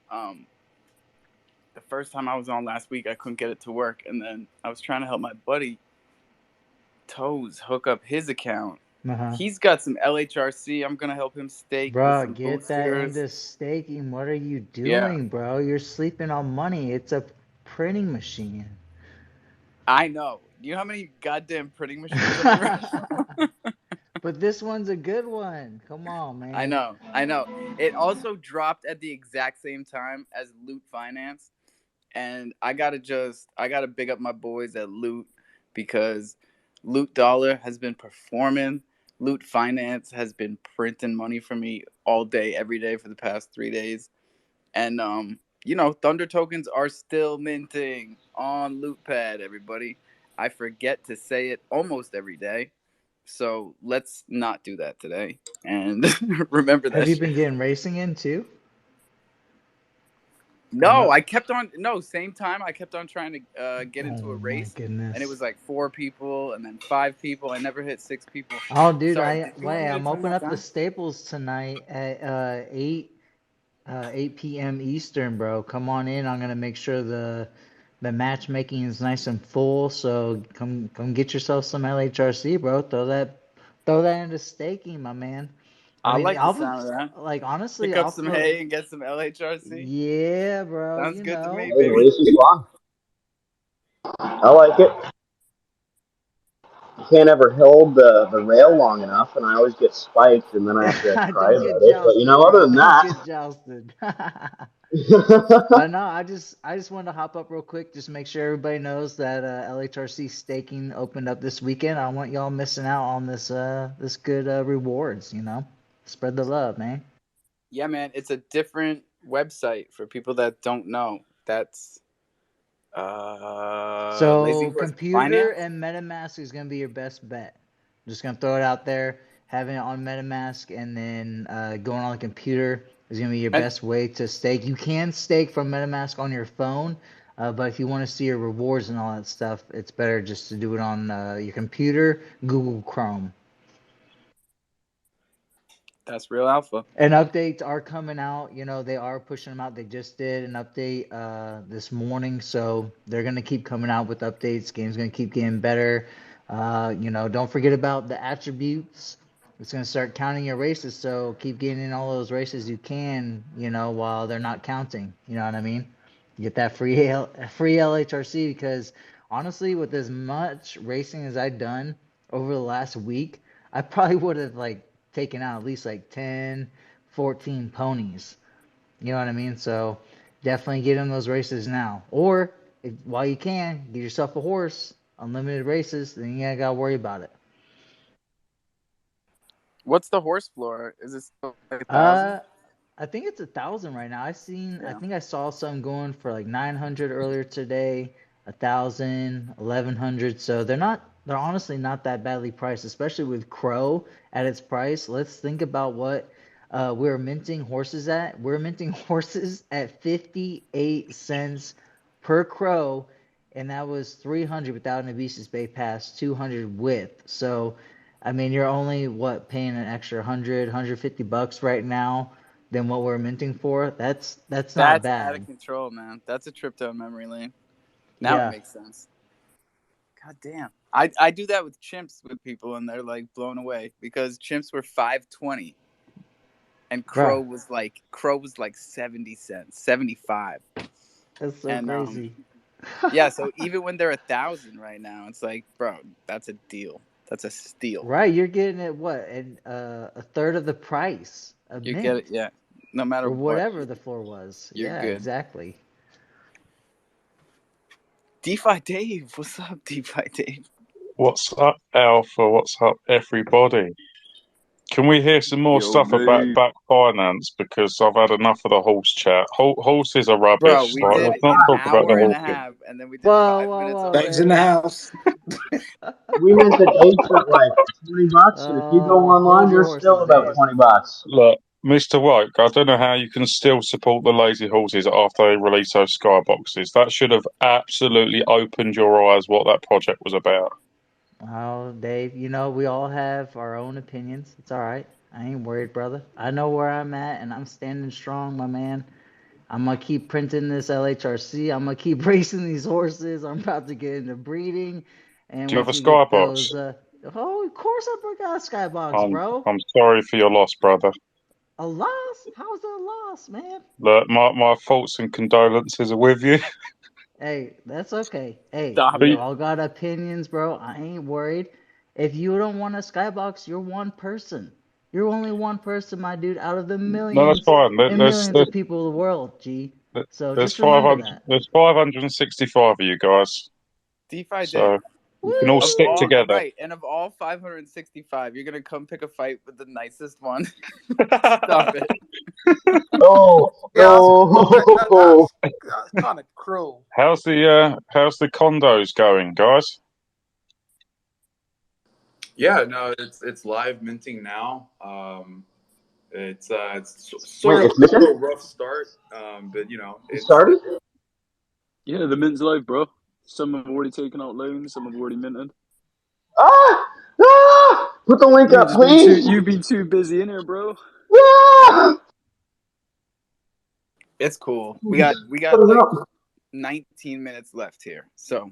The first time I was on last week, I couldn't get it to work, and then I was trying to help my buddy Toes hook up his account. He's got some LHRC. I'm gonna help him stake. Bro, get that into staking. What are you doing, bro? You're sleeping on money. It's a printing machine. I know. Do you know how many goddamn printing machines are there? But this one's a good one. Come on, man. I know. It also dropped at the exact same time as Loot Finance. And I gotta big up my boys at Loot, because Loot Dollar has been performing. Loot Finance has been printing money for me all day, every day for the past 3 days. And, you know, Thunder tokens are still minting on LootPad, everybody. I forget to say it almost every day. So let's not do that today. And remember that. Have you been getting racing in too? No, same time. I kept on trying to get into a race. And it was like 4 people and then 5 people. I never hit 6 people. Oh, dude, I'm opening up the Staples tonight at 8 p.m. Eastern, bro. Come on in. I'm going to make sure the The matchmaking is nice and full, so come get yourself some LHRC, bro. Throw that into staking, my man. I like the off sound of, of that. like honestly, Pick up off some of hay and get some LHRC. yeah, bro. Sounds good to me, Hey, the baby. race is fun. I like it. You can't ever hold the rail long enough, and I always get spiked, and then I have to cry Don't about get it. But you jousted, know, other bro. than Don't that, get jousted. But no, I just wanted to hop up real quick, just make sure everybody knows that LHRC staking opened up this weekend. I don't want y'all missing out on this good rewards. Spread the love, man. Yeah, man, it's a different website for people that don't know. That's Lazy So Horse computer Finance. and MetaMask is gonna be your best bet. I'm just gonna throw it out there. Having it on MetaMask and then going on the computer is gonna be your And best way to stake. You can stake from MetaMask on your phone, but if you want to see your rewards and all that stuff, it's better just to do it on your computer, Google Chrome. that's real alpha. And updates are coming out. They are pushing them out. They just did an update this morning, so they're gonna keep coming out with updates. Game's gonna keep getting better. Don't forget about the attributes. It's gonna start counting your races, so keep getting in all those races you can. While they're not counting. You know what I mean? Get that free LHRC, because honestly, with as much racing as I've done over the last week, I probably would have taken out at least 10, 14 ponies. You know what I mean? So definitely get in those races now. Or while you can, get yourself a horse, unlimited races, then you ain't got to worry about it. What's the horse floor? Is it still like 1,000? I think it's 1,000 right now. I think I saw some going for 900 earlier today, 1,000, 1,100. So they're honestly not that badly priced, especially with Crow at its price. Let's think about what we're minting horses at. We're minting horses at 58 cents per Crow, and that was 300 without an Abuses Bay Pass, 200 with. So, I mean, you're only paying an extra 100, 150 bucks right now than what we're minting for. That's not That's out of bad. control, man. That's a trip down memory lane. Now Yeah. it makes sense. God damn. I do that with chimps with people, and they're blown away because chimps were $5.20, and Crow Bruh, was like 70 cents, 75. that's so And crazy. yeah, so even when they're 1,000 right now, it's bro, that's a deal. That's a steal. Right, you're getting it a third of the price of You mint, get it, yeah. No matter or what, whatever the floor was. you're Yeah, good. exactly. DeFi Dave, what's up, DeFi Dave? What's up, Alpha? What's up, everybody? Can we hear some more stuff about back finance? Because I've had enough of the horse chat. Horses are rubbish. Bro, we did Let's not an talk about the hour and a horses. half, and then we did Whoa, 5 whoa, minutes whoa, of Dave's in the house. we minted eights at $20, and if you go online, hold your they're still horses, about Dave. $20. Look, Mr. White, I don't know how you can still support the lazy horses after they release those skyboxes. That should have absolutely opened your eyes what that project was about. Oh, Dave, we all have our own opinions. It's all right. I ain't worried, brother. I know where I'm at, and I'm standing strong, my man. I'm going to keep printing this LHRC. I'm going to keep racing these horses. I'm about to get into breeding. And Do you have a once we get skybox? those... oh, of course I got a skybox, bro. I'm sorry for your loss, brother. A loss? How's that a loss, man? Look, my thoughts and condolences are with you. Hey, that's okay. Hey, Stop we it. all got opinions, bro. I ain't worried. If you don't want a skybox, you're one person. You're only one person, my dude, out of the No, that's millions fine. and millions of people in the world, G. So There's just remember 500. that. There's 565 of you guys, DeFi so Dave. you can all stick together. Right, and of all 565, you're gonna come pick a fight with the nicest one. Stop it. That's kind of cruel. How's the condos going, guys? Yeah, no, it's live minting now. It's sort of a little rough start, but it started. Yeah, the mint's live, bro. Some have already taken out loans. Some have already minted. Put the link up, please. You've been too busy in here, bro. Yeah. It's cool. We got 19 minutes left here. So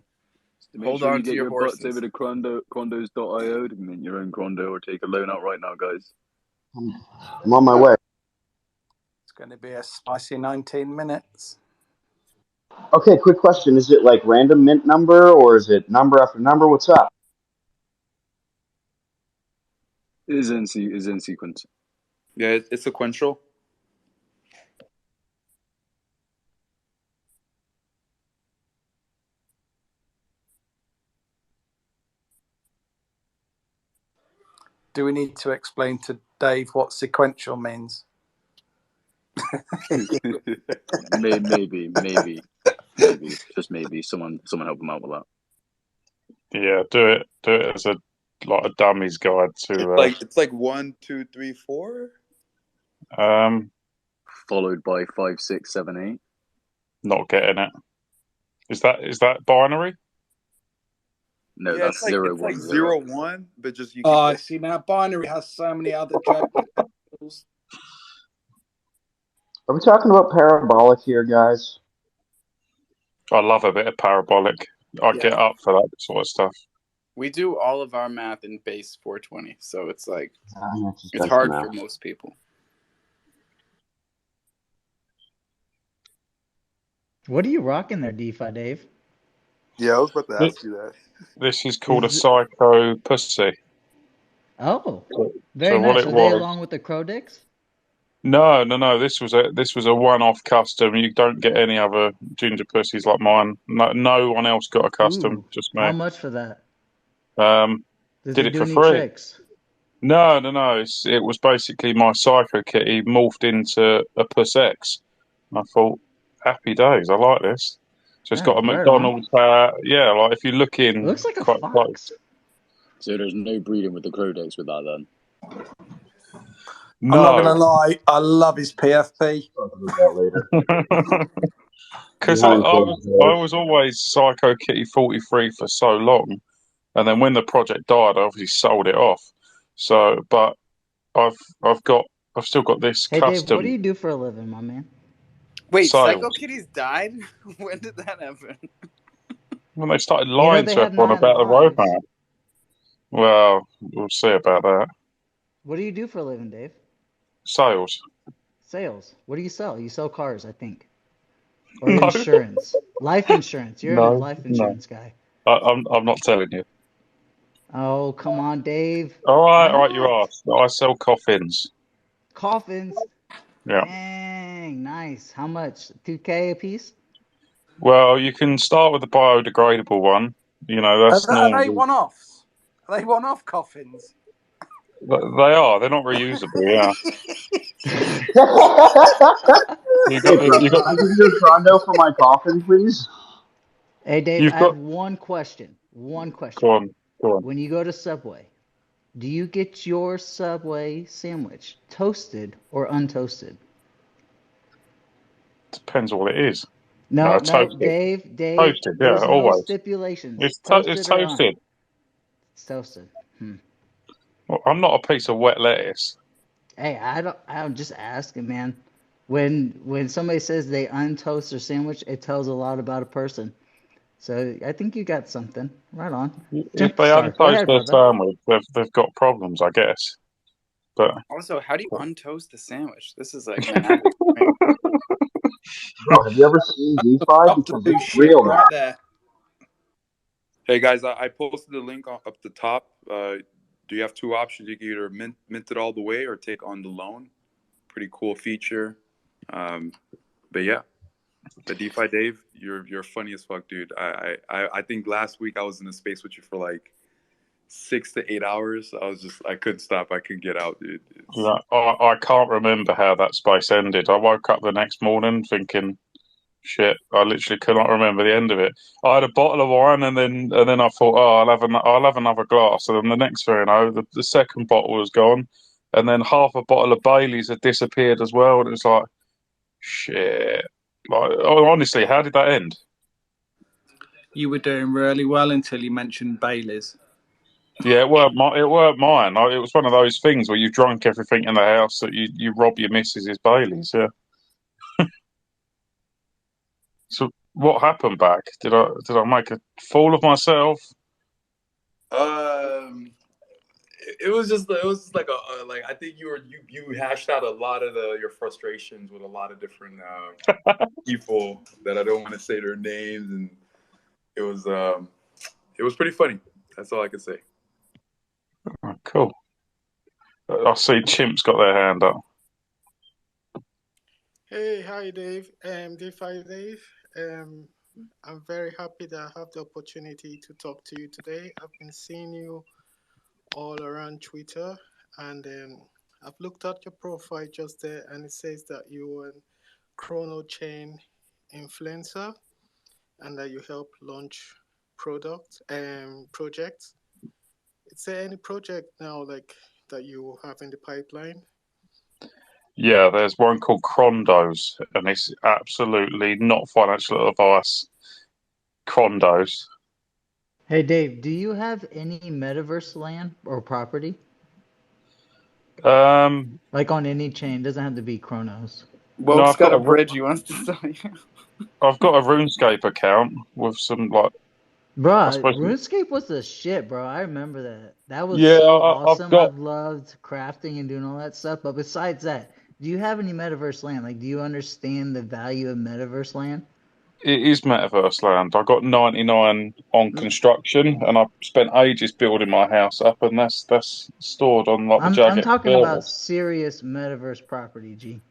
Make hold sure on you to get your your butts horses. over to Chrondos.io to mint your own Chrondo or take a loan out right now, guys. I'm on my way. It's going to be a spicy 19 minutes. Okay, quick question. Is it like random mint number or is it number after number? What's up? It is in sequence. Yeah, it's sequential. Do we need to explain to Dave what sequential means? maybe, just maybe. Someone help him out with that. Yeah, do it as a dummy's guide to. It's like 1, 2, 3, 4. Followed by 5, 6, 7, 8. Not getting it. Is that binary? No, Yeah, that's it's 0, like 1, 0, 1, but just you. I see. Now binary has so many other jokes. Are we talking about parabolic here, guys? I love a bit of parabolic. I'd get up for that sort of stuff. We do all of our math in base 420, so it's like it's that's hard the for math. most people. What are you rocking there, DeFi Dave? Yeah, I was about to ask you that. This is called a Psycho Pussy. Oh, So very what nice. it Are they was? along with the Crodix? No. This was a one-off custom. You don't get any other ginger pussies like mine. No one else got a custom. Ooh, Just me. how much for that? Did Does it it do for any free. tricks? No. It was basically my Psycho Kitty morphed into a Puss X. And I thought, happy days. I like this. So it's got a right McDonald's hat. Yeah, like if you look in, it looks like a quite fox. close. So there's no breeding with the Chrodex with that then? No. I'm not going to lie. I love his PFP. Talk about that later. Because I was always Psycho Kitty 43 for so long, and then when the project died, I obviously sold it off. So, but I've still got this Hey custom. Dave, what do you do for a living, my man? Wait, sales. Psycho Kitties died? When did that happen? When they started lying they to have everyone 9 about the lives. roadmap. Well, we'll see about that. What do you do for a living, Dave? Sales. Sales. What do you sell? You sell cars, I think. Or No. insurance. Life insurance. You're a No, life insurance guy. I'm not telling you. Oh, come on, Dave. All Why right, you not? asked. I sell coffins. Coffins. Yeah. Dang, nice. How much? 2K a piece? Well, you can start with the biodegradable one. You know, that's Are they normal. one-offs? Are they one-off coffins? They are. They're not reusable. Yeah. Hey, can I give you a Chrondo for my coffin, please? Hey, Dave, I have one question. One question. Go on. When you go to Subway, do you get your Subway sandwich toasted or untoasted? Depends what it is. No, toasted. Dave, Toasted, there's yeah, no always. stipulations. It's toasted. It's toasted. Well, I'm not a piece of wet lettuce. Hey, I'm just asking, man. When somebody says they untoast their sandwich, it tells a lot about a person. So I think you got something. Right on. If they Sorry, go untoast ahead, their brother. sandwich, they've got problems, I guess. But also, how do you untoast the sandwich? This is like mad. Bro, have you ever seen DeFi? Because it's real now. There. Hey guys, I posted the link up the top. Do you have two options? You can either mint it all the way or take on the loan. Pretty cool feature. But yeah, the DeFi Dave, you're funny as fuck, dude. I think last week I was in a space with you for like 6 to 8 hours. I couldn't stop. I couldn't get out, dude. yeah, I can't remember how that space ended. I woke up the next morning thinking, shit, I literally could not remember the end of it. I had a bottle of wine and then I thought, oh, I'll have another glass. And then the next thing you know, the second bottle was gone, and then half a bottle of Bailey's had disappeared as well. And it was like, shit. Like, honestly, how did that end? You were doing really well until you mentioned Bailey's. Yeah, it weren't mine. It was one of those things where you drunk everything in the house that you rob your missus's Bailey's. Yeah. So What happened back? Did I make a fool of myself? It was just like like I think you hashed out a lot of your frustrations with a lot of different people that I don't want to say their names, and it was pretty funny. That's all I can say. Oh, cool. I see Chimp's got their hand up. Hey, hi Dave. Dave. I'm very happy that I have the opportunity to talk to you today. I've been seeing you all around Twitter, and I've looked at your profile just there, and it says that you're a Chrono Chain influencer, and that you help launch projects. Is there any project now like that you have in the pipeline? Yeah, there's one called Crondos, and it's absolutely not financial advice. Crondos. Hey Dave, do you have any metaverse land or property? Like on any chain, doesn't have to be Chronos. Woke's got a bridge he wants to sell you. I've got a RuneScape account with some like. Bruh, RuneScape was the shit, bro. I remember that. That was Yeah, so awesome. I've I loved crafting and doing all that stuff. But besides that, do you have any metaverse land? Like, do you understand the value of metaverse land? It is metaverse land. I got 99 on construction, and I spent ages building my house up, and that's stored on like the Jagex I'm talking server. about serious metaverse property, G.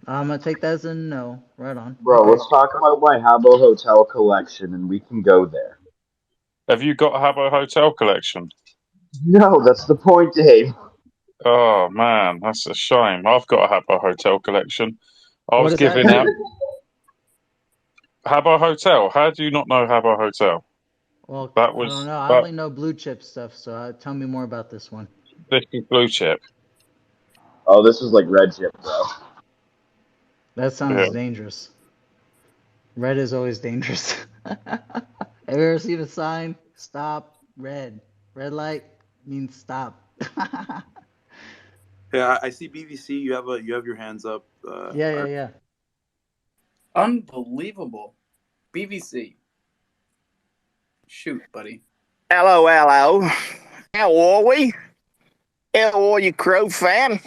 I'm gonna take that as a no. Right on. Bro, Okay. let's talk about my Habbo Hotel collection, and we can go there. Have you got a Habbo Hotel collection? No, that's the point, Dave. Oh man, that's a shame. I've got a Habbo Hotel collection. I was giving out Habbo Hotel. How do you not know Habbo Hotel? Well, that was, I don't know. I only know blue chip stuff, so tell me more about this one. This is blue chip. Oh, this is like red chip, bro. That sounds dangerous. Red is always dangerous. Have you ever seen a sign? Stop, red. Red light means stop. Yeah, I see BVC. You have your hands up. Yeah. Unbelievable. BVC. Shoot, buddy. Hello. How are we? How are you, Crow fam?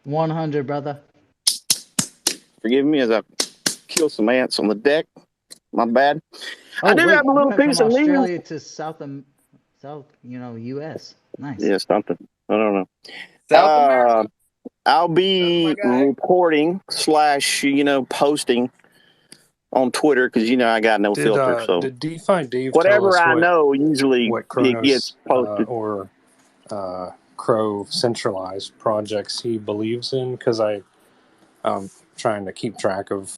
100, brother. Forgive me as I kill some ants on the deck. My bad. Oh, I do have a little piece of Australia news. to South, U.S. Nice. Yeah, something. I don't know. South America. I'll be reporting / posting on Twitter because I got no filter. So did DeFi Dave whatever tell us I know, usually what it gets Chronos posted. or Crow centralized projects he believes in? Because I'm trying to keep track of.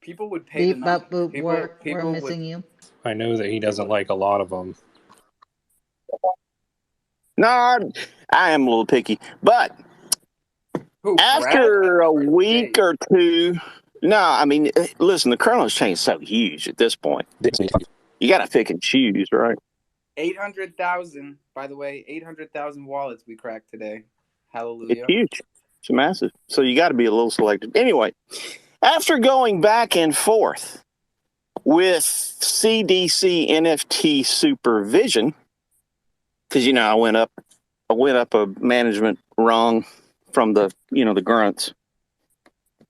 People would pay the money. We're missing you. I know that he doesn't like a lot of them. No, I am a little picky, but after a week or two, listen, the kernel's changed so huge at this point. You got to pick and choose, right? 800,000, by the way, 800,000 wallets we cracked today. Hallelujah. It's huge. It's massive. So you got to be a little selective. Anyway, after going back and forth with CDC NFT supervision, because I went up a management rung from the the grunts.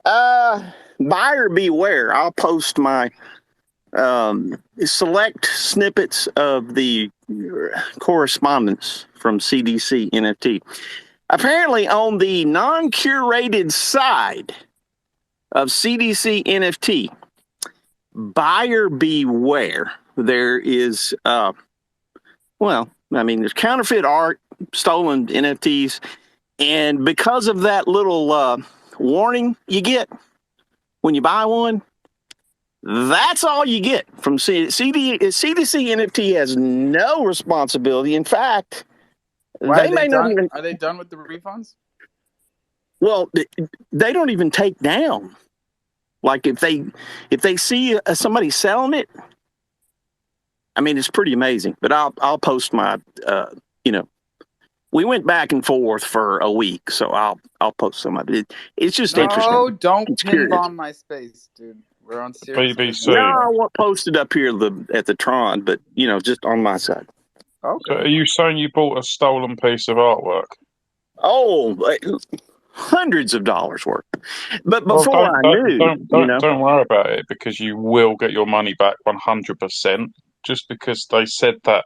Buyer beware. I'll post my select snippets of the correspondence from CDC NFT. Apparently, on the non-curated side of CDC NFT, buyer beware. There is there's counterfeit art, stolen NFTs, and because of that little warning you get when you buy one, that's all you get from CDC NFT has no responsibility. In fact, Why, they may not even. Are they done with the refunds? Well, they don't even take down. Like if they see somebody selling it, it's pretty amazing. But I'll post my We went back and forth for a week, so I'll post some of it. It's just interesting. No, don't It's curious. pinball my space, dude. We're on serious business. No, I won't post it up here at the Tron, but just on my side. Okay. So are you saying you bought a stolen piece of artwork? Oh, hundreds of dollars worth. But Well, before I knew, don't worry about it, because you will get your money back 100%. Just because they said that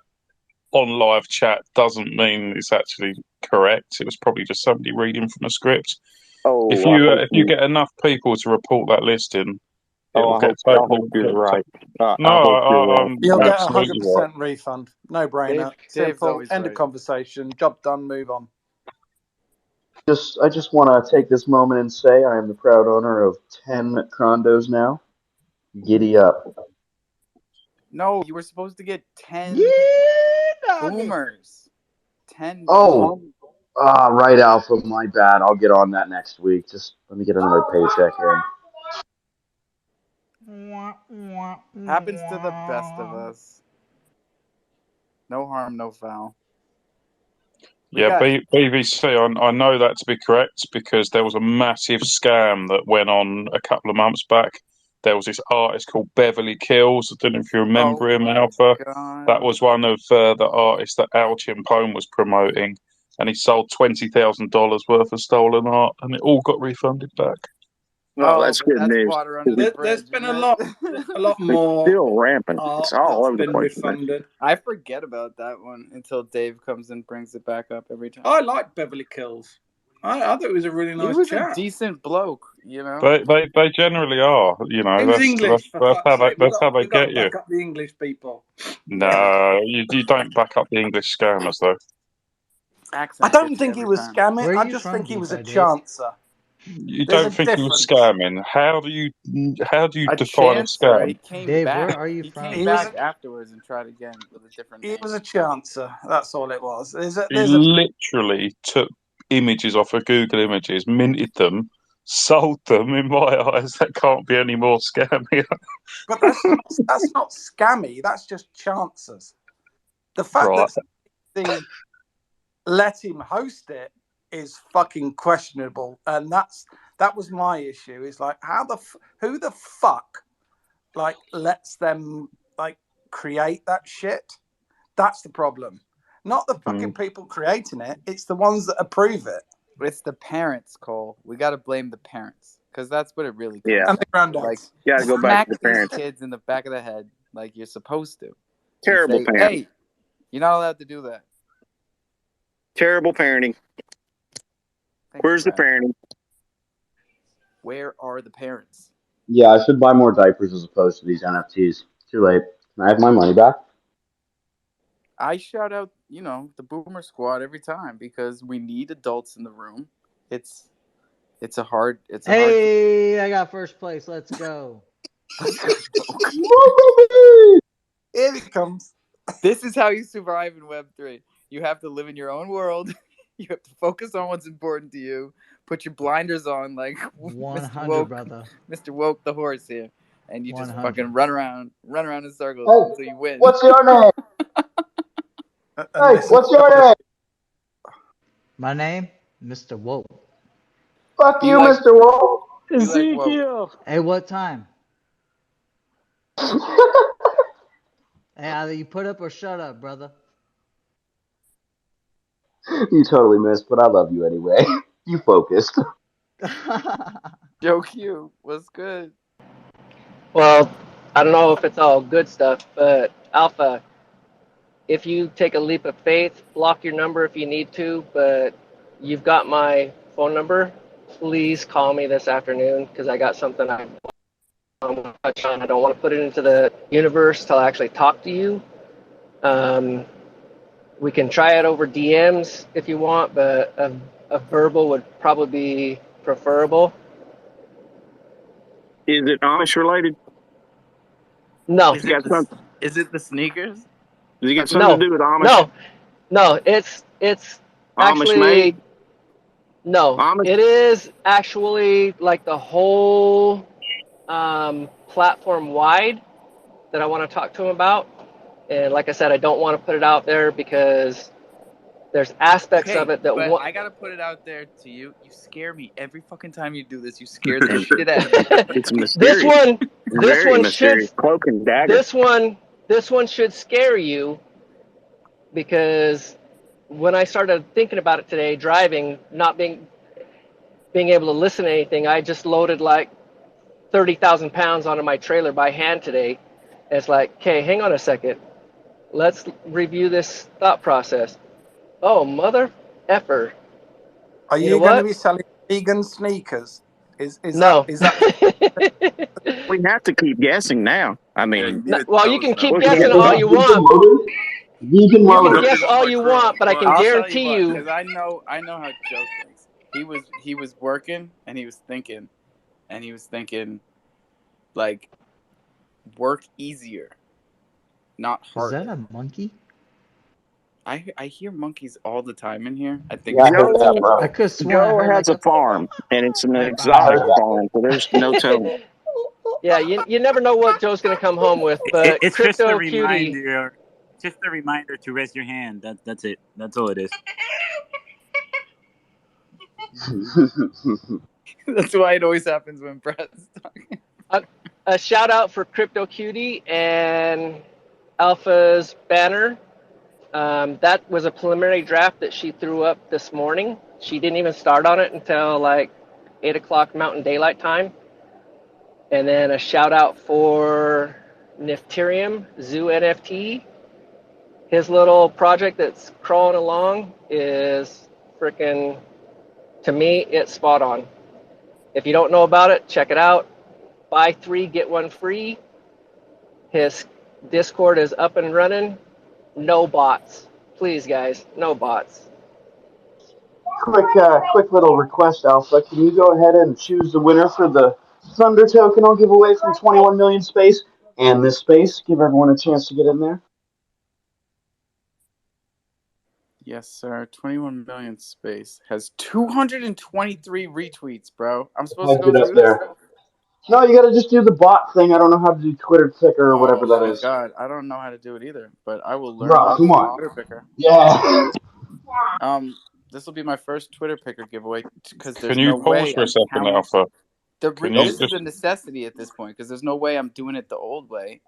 on live chat doesn't mean it's actually correct. It was probably just somebody reading from a script. Oh, if you get enough people to report that listing, I hope you're right. You'll get absolutely 100% refund. No brainer. Dave's Simple. always End of right. conversation. Job done. Move on. I just want to take this moment and say I am the proud owner of 10 Crondos now. Giddy up. No, you were supposed to get 10 boomers. 10 Oh, right, Alpha. My bad. I'll get on that next week. Just let me get another paycheck in. Happens to the best of us. No harm, no foul. Yeah, BVC, I know that to be correct, because there was a massive scam that went on a couple of months back. There was this artist called Beverly Kills. I don't know if you remember him, Alpha. God. That was one of the artists that Al Chimpone was promoting, and he sold $20,000 worth of stolen art, and it all got refunded back. Oh, that's good news. Water under the bridge, There's been a lot more. It's still rampant. It's all over the been place. refunded. I forget about that one until Dave comes and brings it back up every time. I like Beverly Kills. I thought it was a really nice He was chap. a decent bloke, you know. They generally are, you know. He was English. That's how they We've got get to you. back up the English people. No, you don't back up the English scammers, though. I don't think he was scamming. I just think he was a chancer. You There's don't a think he was scamming? How do you define a chancer, he scam? came Dave, back. where are you he from? came He was back afterwards and tried again with a different name. He was a chancer. That's all it was. He literally took images off of Google Images, minted them, sold them. In my eyes, that can't be any more scammy. But that's not scammy. That's just chancers. The fact that they let him host it is fucking questionable, and that was my issue. Is like, who the fuck lets them create that shit? That's the problem. Not the fucking people creating it. It's the ones that approve it. It's the parents, Cole. We got to blame the parents, because that's what it really comes Yeah. down And the granddads. Like, You gotta go back to the smack these parents. kids in the back of the head like you're supposed to. Terrible And say, parenting. hey, you're not allowed to do that. Terrible parenting. Where's the parenting? Where are the parents? Yeah, I should buy more diapers as opposed to these NFTs. Too late. Can I have my money back? I shout out, the Boomer Squad every time, because we need adults in the room. It's a hard. Hey, I got first place. Let's go. Here it comes. This is how you survive in Web3. You have to live in your own world. You have to focus on what's important to you. Put your blinders on, like 100, Mr. Woke, brother. Mr. Woke the horse here, and you just 100. fucking run around in circles until you win. What's your name? Hey, what's your name? My name, Mr. Woke. Fuck you, Mr. Woke. Ezekiel. Hey, what time? Hey, either you put up or shut up, brother. You totally missed, but I love you anyway. You focused. Joe Q, what's good? Well, I don't know if it's all good stuff, but Alpha, if you take a leap of faith, block your number if you need to, but you've got my phone number. Please call me this afternoon, because I got something I want to touch on. I don't want to put it into the universe till I actually talk to you. We can try it over DMs if you want, but a verbal would probably be preferable. Is it Amish related? No. Is it the sneakers? Does it got something to do with Amish? No. It's Amish actually made? no. Amish? It is actually like the whole platform wide that I want to talk to him about. And like I said, I don't want to put it out there because There's aspects Okay, of it that but I gotta put it out there to you. You scare me every fucking time you do this. You scare the shit out of me. It's mysterious. This one mysterious. should Cloak and dagger. This one should scare you, because when I started thinking about it today, driving, not being able to listen to anything, I just loaded like 30,000 pounds onto my trailer by hand today. And it's like, okay, hang on a second. Let's review this thought process. Oh, mother effer. Are You you know going to what? be selling vegan sneakers? Is No. that? We have to keep guessing now. I mean, Well, you can keep we guessing can't- all you want. Vegan You can motors. guess all you want, but I can I'll tell guarantee you what, you. because I know how Joe thinks. He was working and he was thinking, like, work easier, not Is harder. that a monkey? I hear monkeys all the time in here. I think Yeah, I heard that, bro. I could have sworn I Joe heard has like a farm, and it's an I exotic heard that. farm, so there's no telling. Yeah, you never know what Joe's going to come home with, but It's just a Crypto Cutie. reminder. Just a reminder to raise your hand. That's it. That's all it is. That's why it always happens when Brad's talking. A shout out for Crypto Cutie and Alpha's banner. That was a preliminary draft that she threw up this morning. She didn't even start on it until like 8 o'clock Mountain Daylight Time. And then a shout out for Nifterium Zoo NFT. His little project that's crawling along is freaking, to me, it's spot on. If you don't know about it, check it out. Buy 3, get 1 free. His Discord is up and running. No bots. Please, guys, no bots. Quick little request, Alpha. Can you go ahead and choose the winner for the Thunder token I'll give away from 21 million space and this space? Give everyone a chance to get in there. Yes, sir. 21 million space has 223 retweets, bro. I'm supposed to Type it go up through this? there. No, you gotta just do the bot thing. I don't know how to do Twitter Ticker or whatever that Oh my is. god, I don't know how to do it either, but I will learn Bro, how to come do on. Twitter picker. Yeah. This will be my first Twitter picker giveaway because there's Can you no pause way for a I'm second, counting. Alpha? This is a necessity at this point because there's no way I'm doing it the old way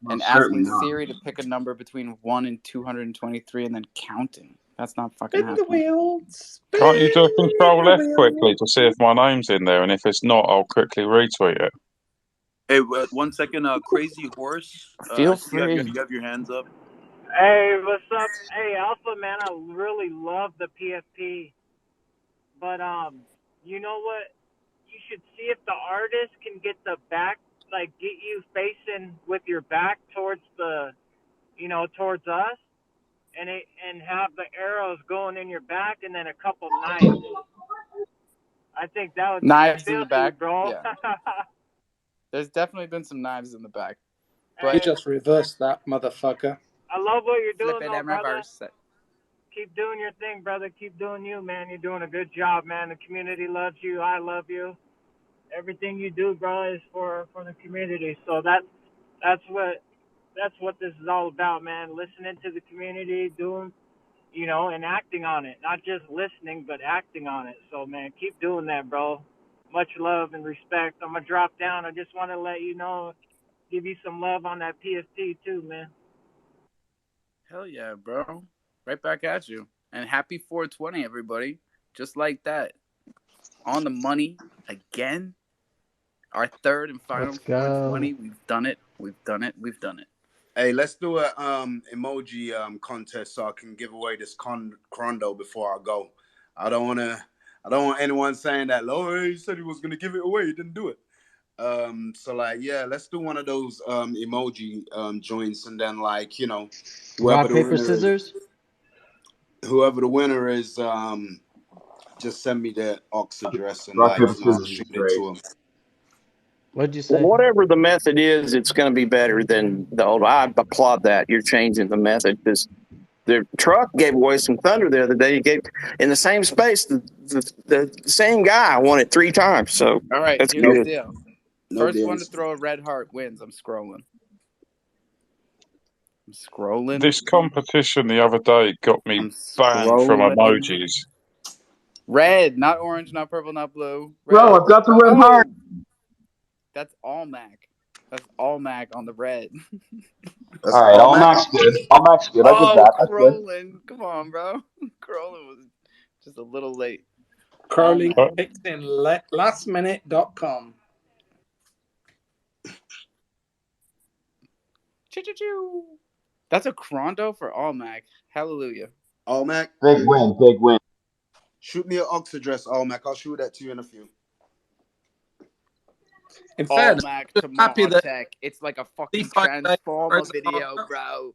and certainly asking not. Siri to pick a number between 1 and 223 and then counting. That's not fucking happening. Can't you do Control F quickly to see if my name's in there, and if it's not, I'll quickly retweet it. Hey, 1 second, Crazy Horse. Feel I see free. You have your hands up. Hey, what's up? Hey, Alpha, man, I really love the PFP. But, you know what? You should see if the artist can get the back, like, get you facing with your back towards the, towards us, and have the arrows going in your back and then a couple knives. I think that would Knives in feel the back? you, bro. Yeah. There's definitely been some knives in the back. But you just reversed that, motherfucker. I love what you're doing, Flip it though, and brother. reverse it. Keep doing your thing, brother. Keep doing you, man. You're doing a good job, man. The community loves you. I love you. Everything you do, bro, is for the community. So that's what this is all about, man. Listening to the community, doing, and acting on it. Not just listening, but acting on it. So, man, keep doing that, bro. Much love and respect. I'm gonna drop down. I just want to let you know, give you some love on that PST too, man. Hell yeah, bro. Right back at you. And happy 420, everybody. Just like that. On the money again. Our third and final Let's go. 420. We've done it. We've done it. We've done it. Hey, let's do a emoji contest so I can give away this Crondo before I go. I don't want anyone saying that, oh, he said he was gonna give it away, he didn't do it. So like, yeah, let's do one of those emoji joints, and then like, Rock, paper, scissors. Whoever the winner is, just send me the Ox address and Rock, paper, I'll scissors shoot is it great. to him. What'd you say? Well, whatever the method is, it's going to be better than the old. I applaud that. You're changing the method because the truck gave away some thunder the other day. He gave in the same space. The same guy won it 3 times. So all right, that's here's good. the deal. First one to throw a red heart wins. I'm scrolling. I'm scrolling. This competition the other day got me banned from emojis. Red, not orange, not purple, not blue. Red. Bro, I've got the red heart. That's all Mac. That's all Mac on the red. All right, all Mac's good. All Mac's good. I get that. That's good. Crolin. Come on, bro. Crolin was just a little late. Crowley picked in lastminute.com. Choo-choo-choo. That's a Crondo for all Mac. Hallelujah. All Mac. Big win. Big win. Shoot me an Ox address, All Mac. I'll shoot that to you in a few. In all fairness, Mac just to happy that Martech. It's like a fucking DeFi Day transformer is video, on. bro.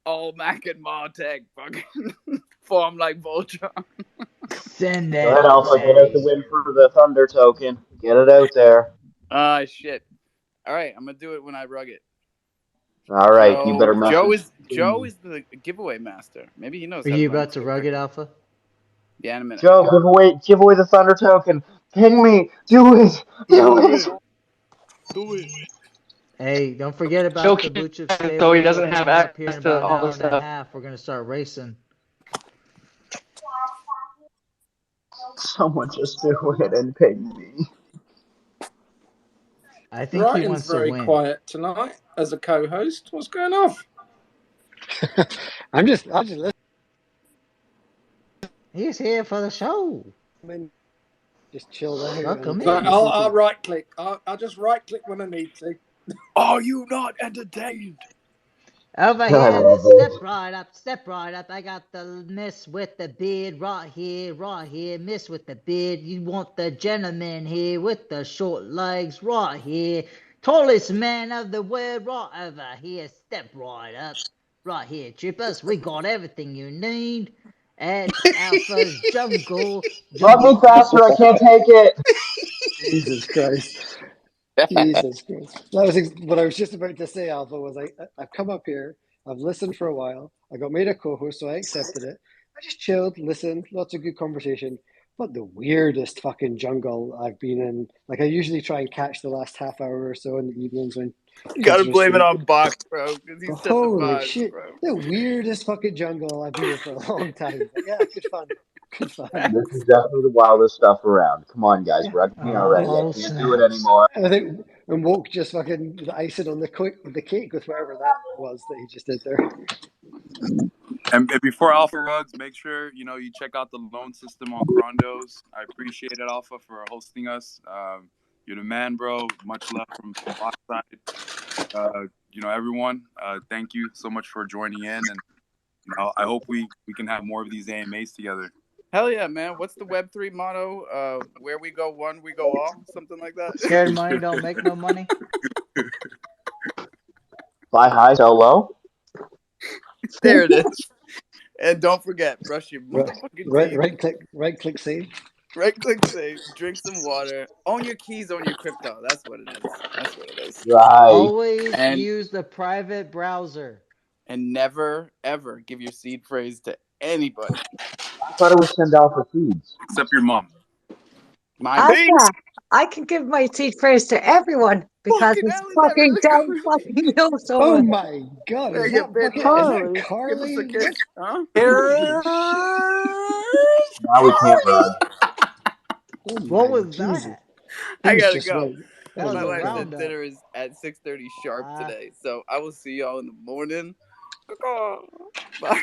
All Mac and Martech fucking form like Voltron. Send Go ahead, Alpha. Get out the win for the Thunder token. Get it out there. Shit. All right, I'm gonna do it when I rug it. All right, you better message. Joe is the giveaway master. Maybe he knows. Are you about to rug it, Alpha? Yeah, in a minute. Joe, give away the Thunder token. Ping me. Do it. Do it. Do it. Hey, don't forget about Joe the can't, Blue Chip Stable. though he doesn't have coming up here access in to about all an hour the and a stuff. half. We're gonna start racing. Someone just do it and ping me. I think he Ryan's wants to very win. quiet tonight as a co-host. What's going on? I'll just listen. He's here for the show. Just chill there. Welcome in. Like, I'll right click. I'll just right click when I need to. Are you not entertained? Over I here, love step it. right up, step right up. I got the miss with the beard right here, miss with the beard. You want the gentleman here with the short legs right here. Tallest man of the world right over here. Step right up, right here, trippers. We got everything you need at Alpha's Jungle. Love me faster. I can't take it. Jesus Christ. Jesus Christ. That was what I was just about to say, Alpha, was I've come up here, I've listened for a while, I got made a co-host, so I accepted it. I just chilled, listened, lots of good conversation. But the weirdest fucking jungle I've been in. Like, I usually try and catch the last half hour or so in the evenings when You gotta kids are blame it asleep. on Bach, bro, because he set the Holy vibes, shit. bro. The weirdest fucking jungle I've been in for a long time. But yeah, good fun. Good fun. This is definitely the wildest stuff around. Come on, guys. Rug me already. I can't do it anymore. And I think and Woke just fucking the icing on the cake with whatever that was that he just did there. And before Alpha Rugs, make sure you check out the loan system on Crondos. I appreciate it, Alpha, for hosting us. You're the man, bro. Much love from my side. Everyone, thank you so much for joining in, and I hope we can have more of these AMAs together. Hell yeah, man. What's the Web3 motto? Where we go one, we go all? Something like that? Scared money don't make no money. Buy high, sell low. There it is. And don't forget, brush your motherfucking teeth. Right click save. Right click save. Drink some water. Own your keys, own your crypto. That's what it is. That's what it is. Right. Always use the private browser. And never, ever give your seed phrase to anybody. I thought it was send Alpha feeds. Except your mom. I can give my seed phrase to everyone because it's fucking damn fucking Hillsong. Oh my god, is that Holy. Carly? Give us a kick, huh? Now we can't run. What was that? I gotta just go. right. That was My a wife said roundup. dinner is at 6:30 sharp today, so I will see y'all in the morning. Bye.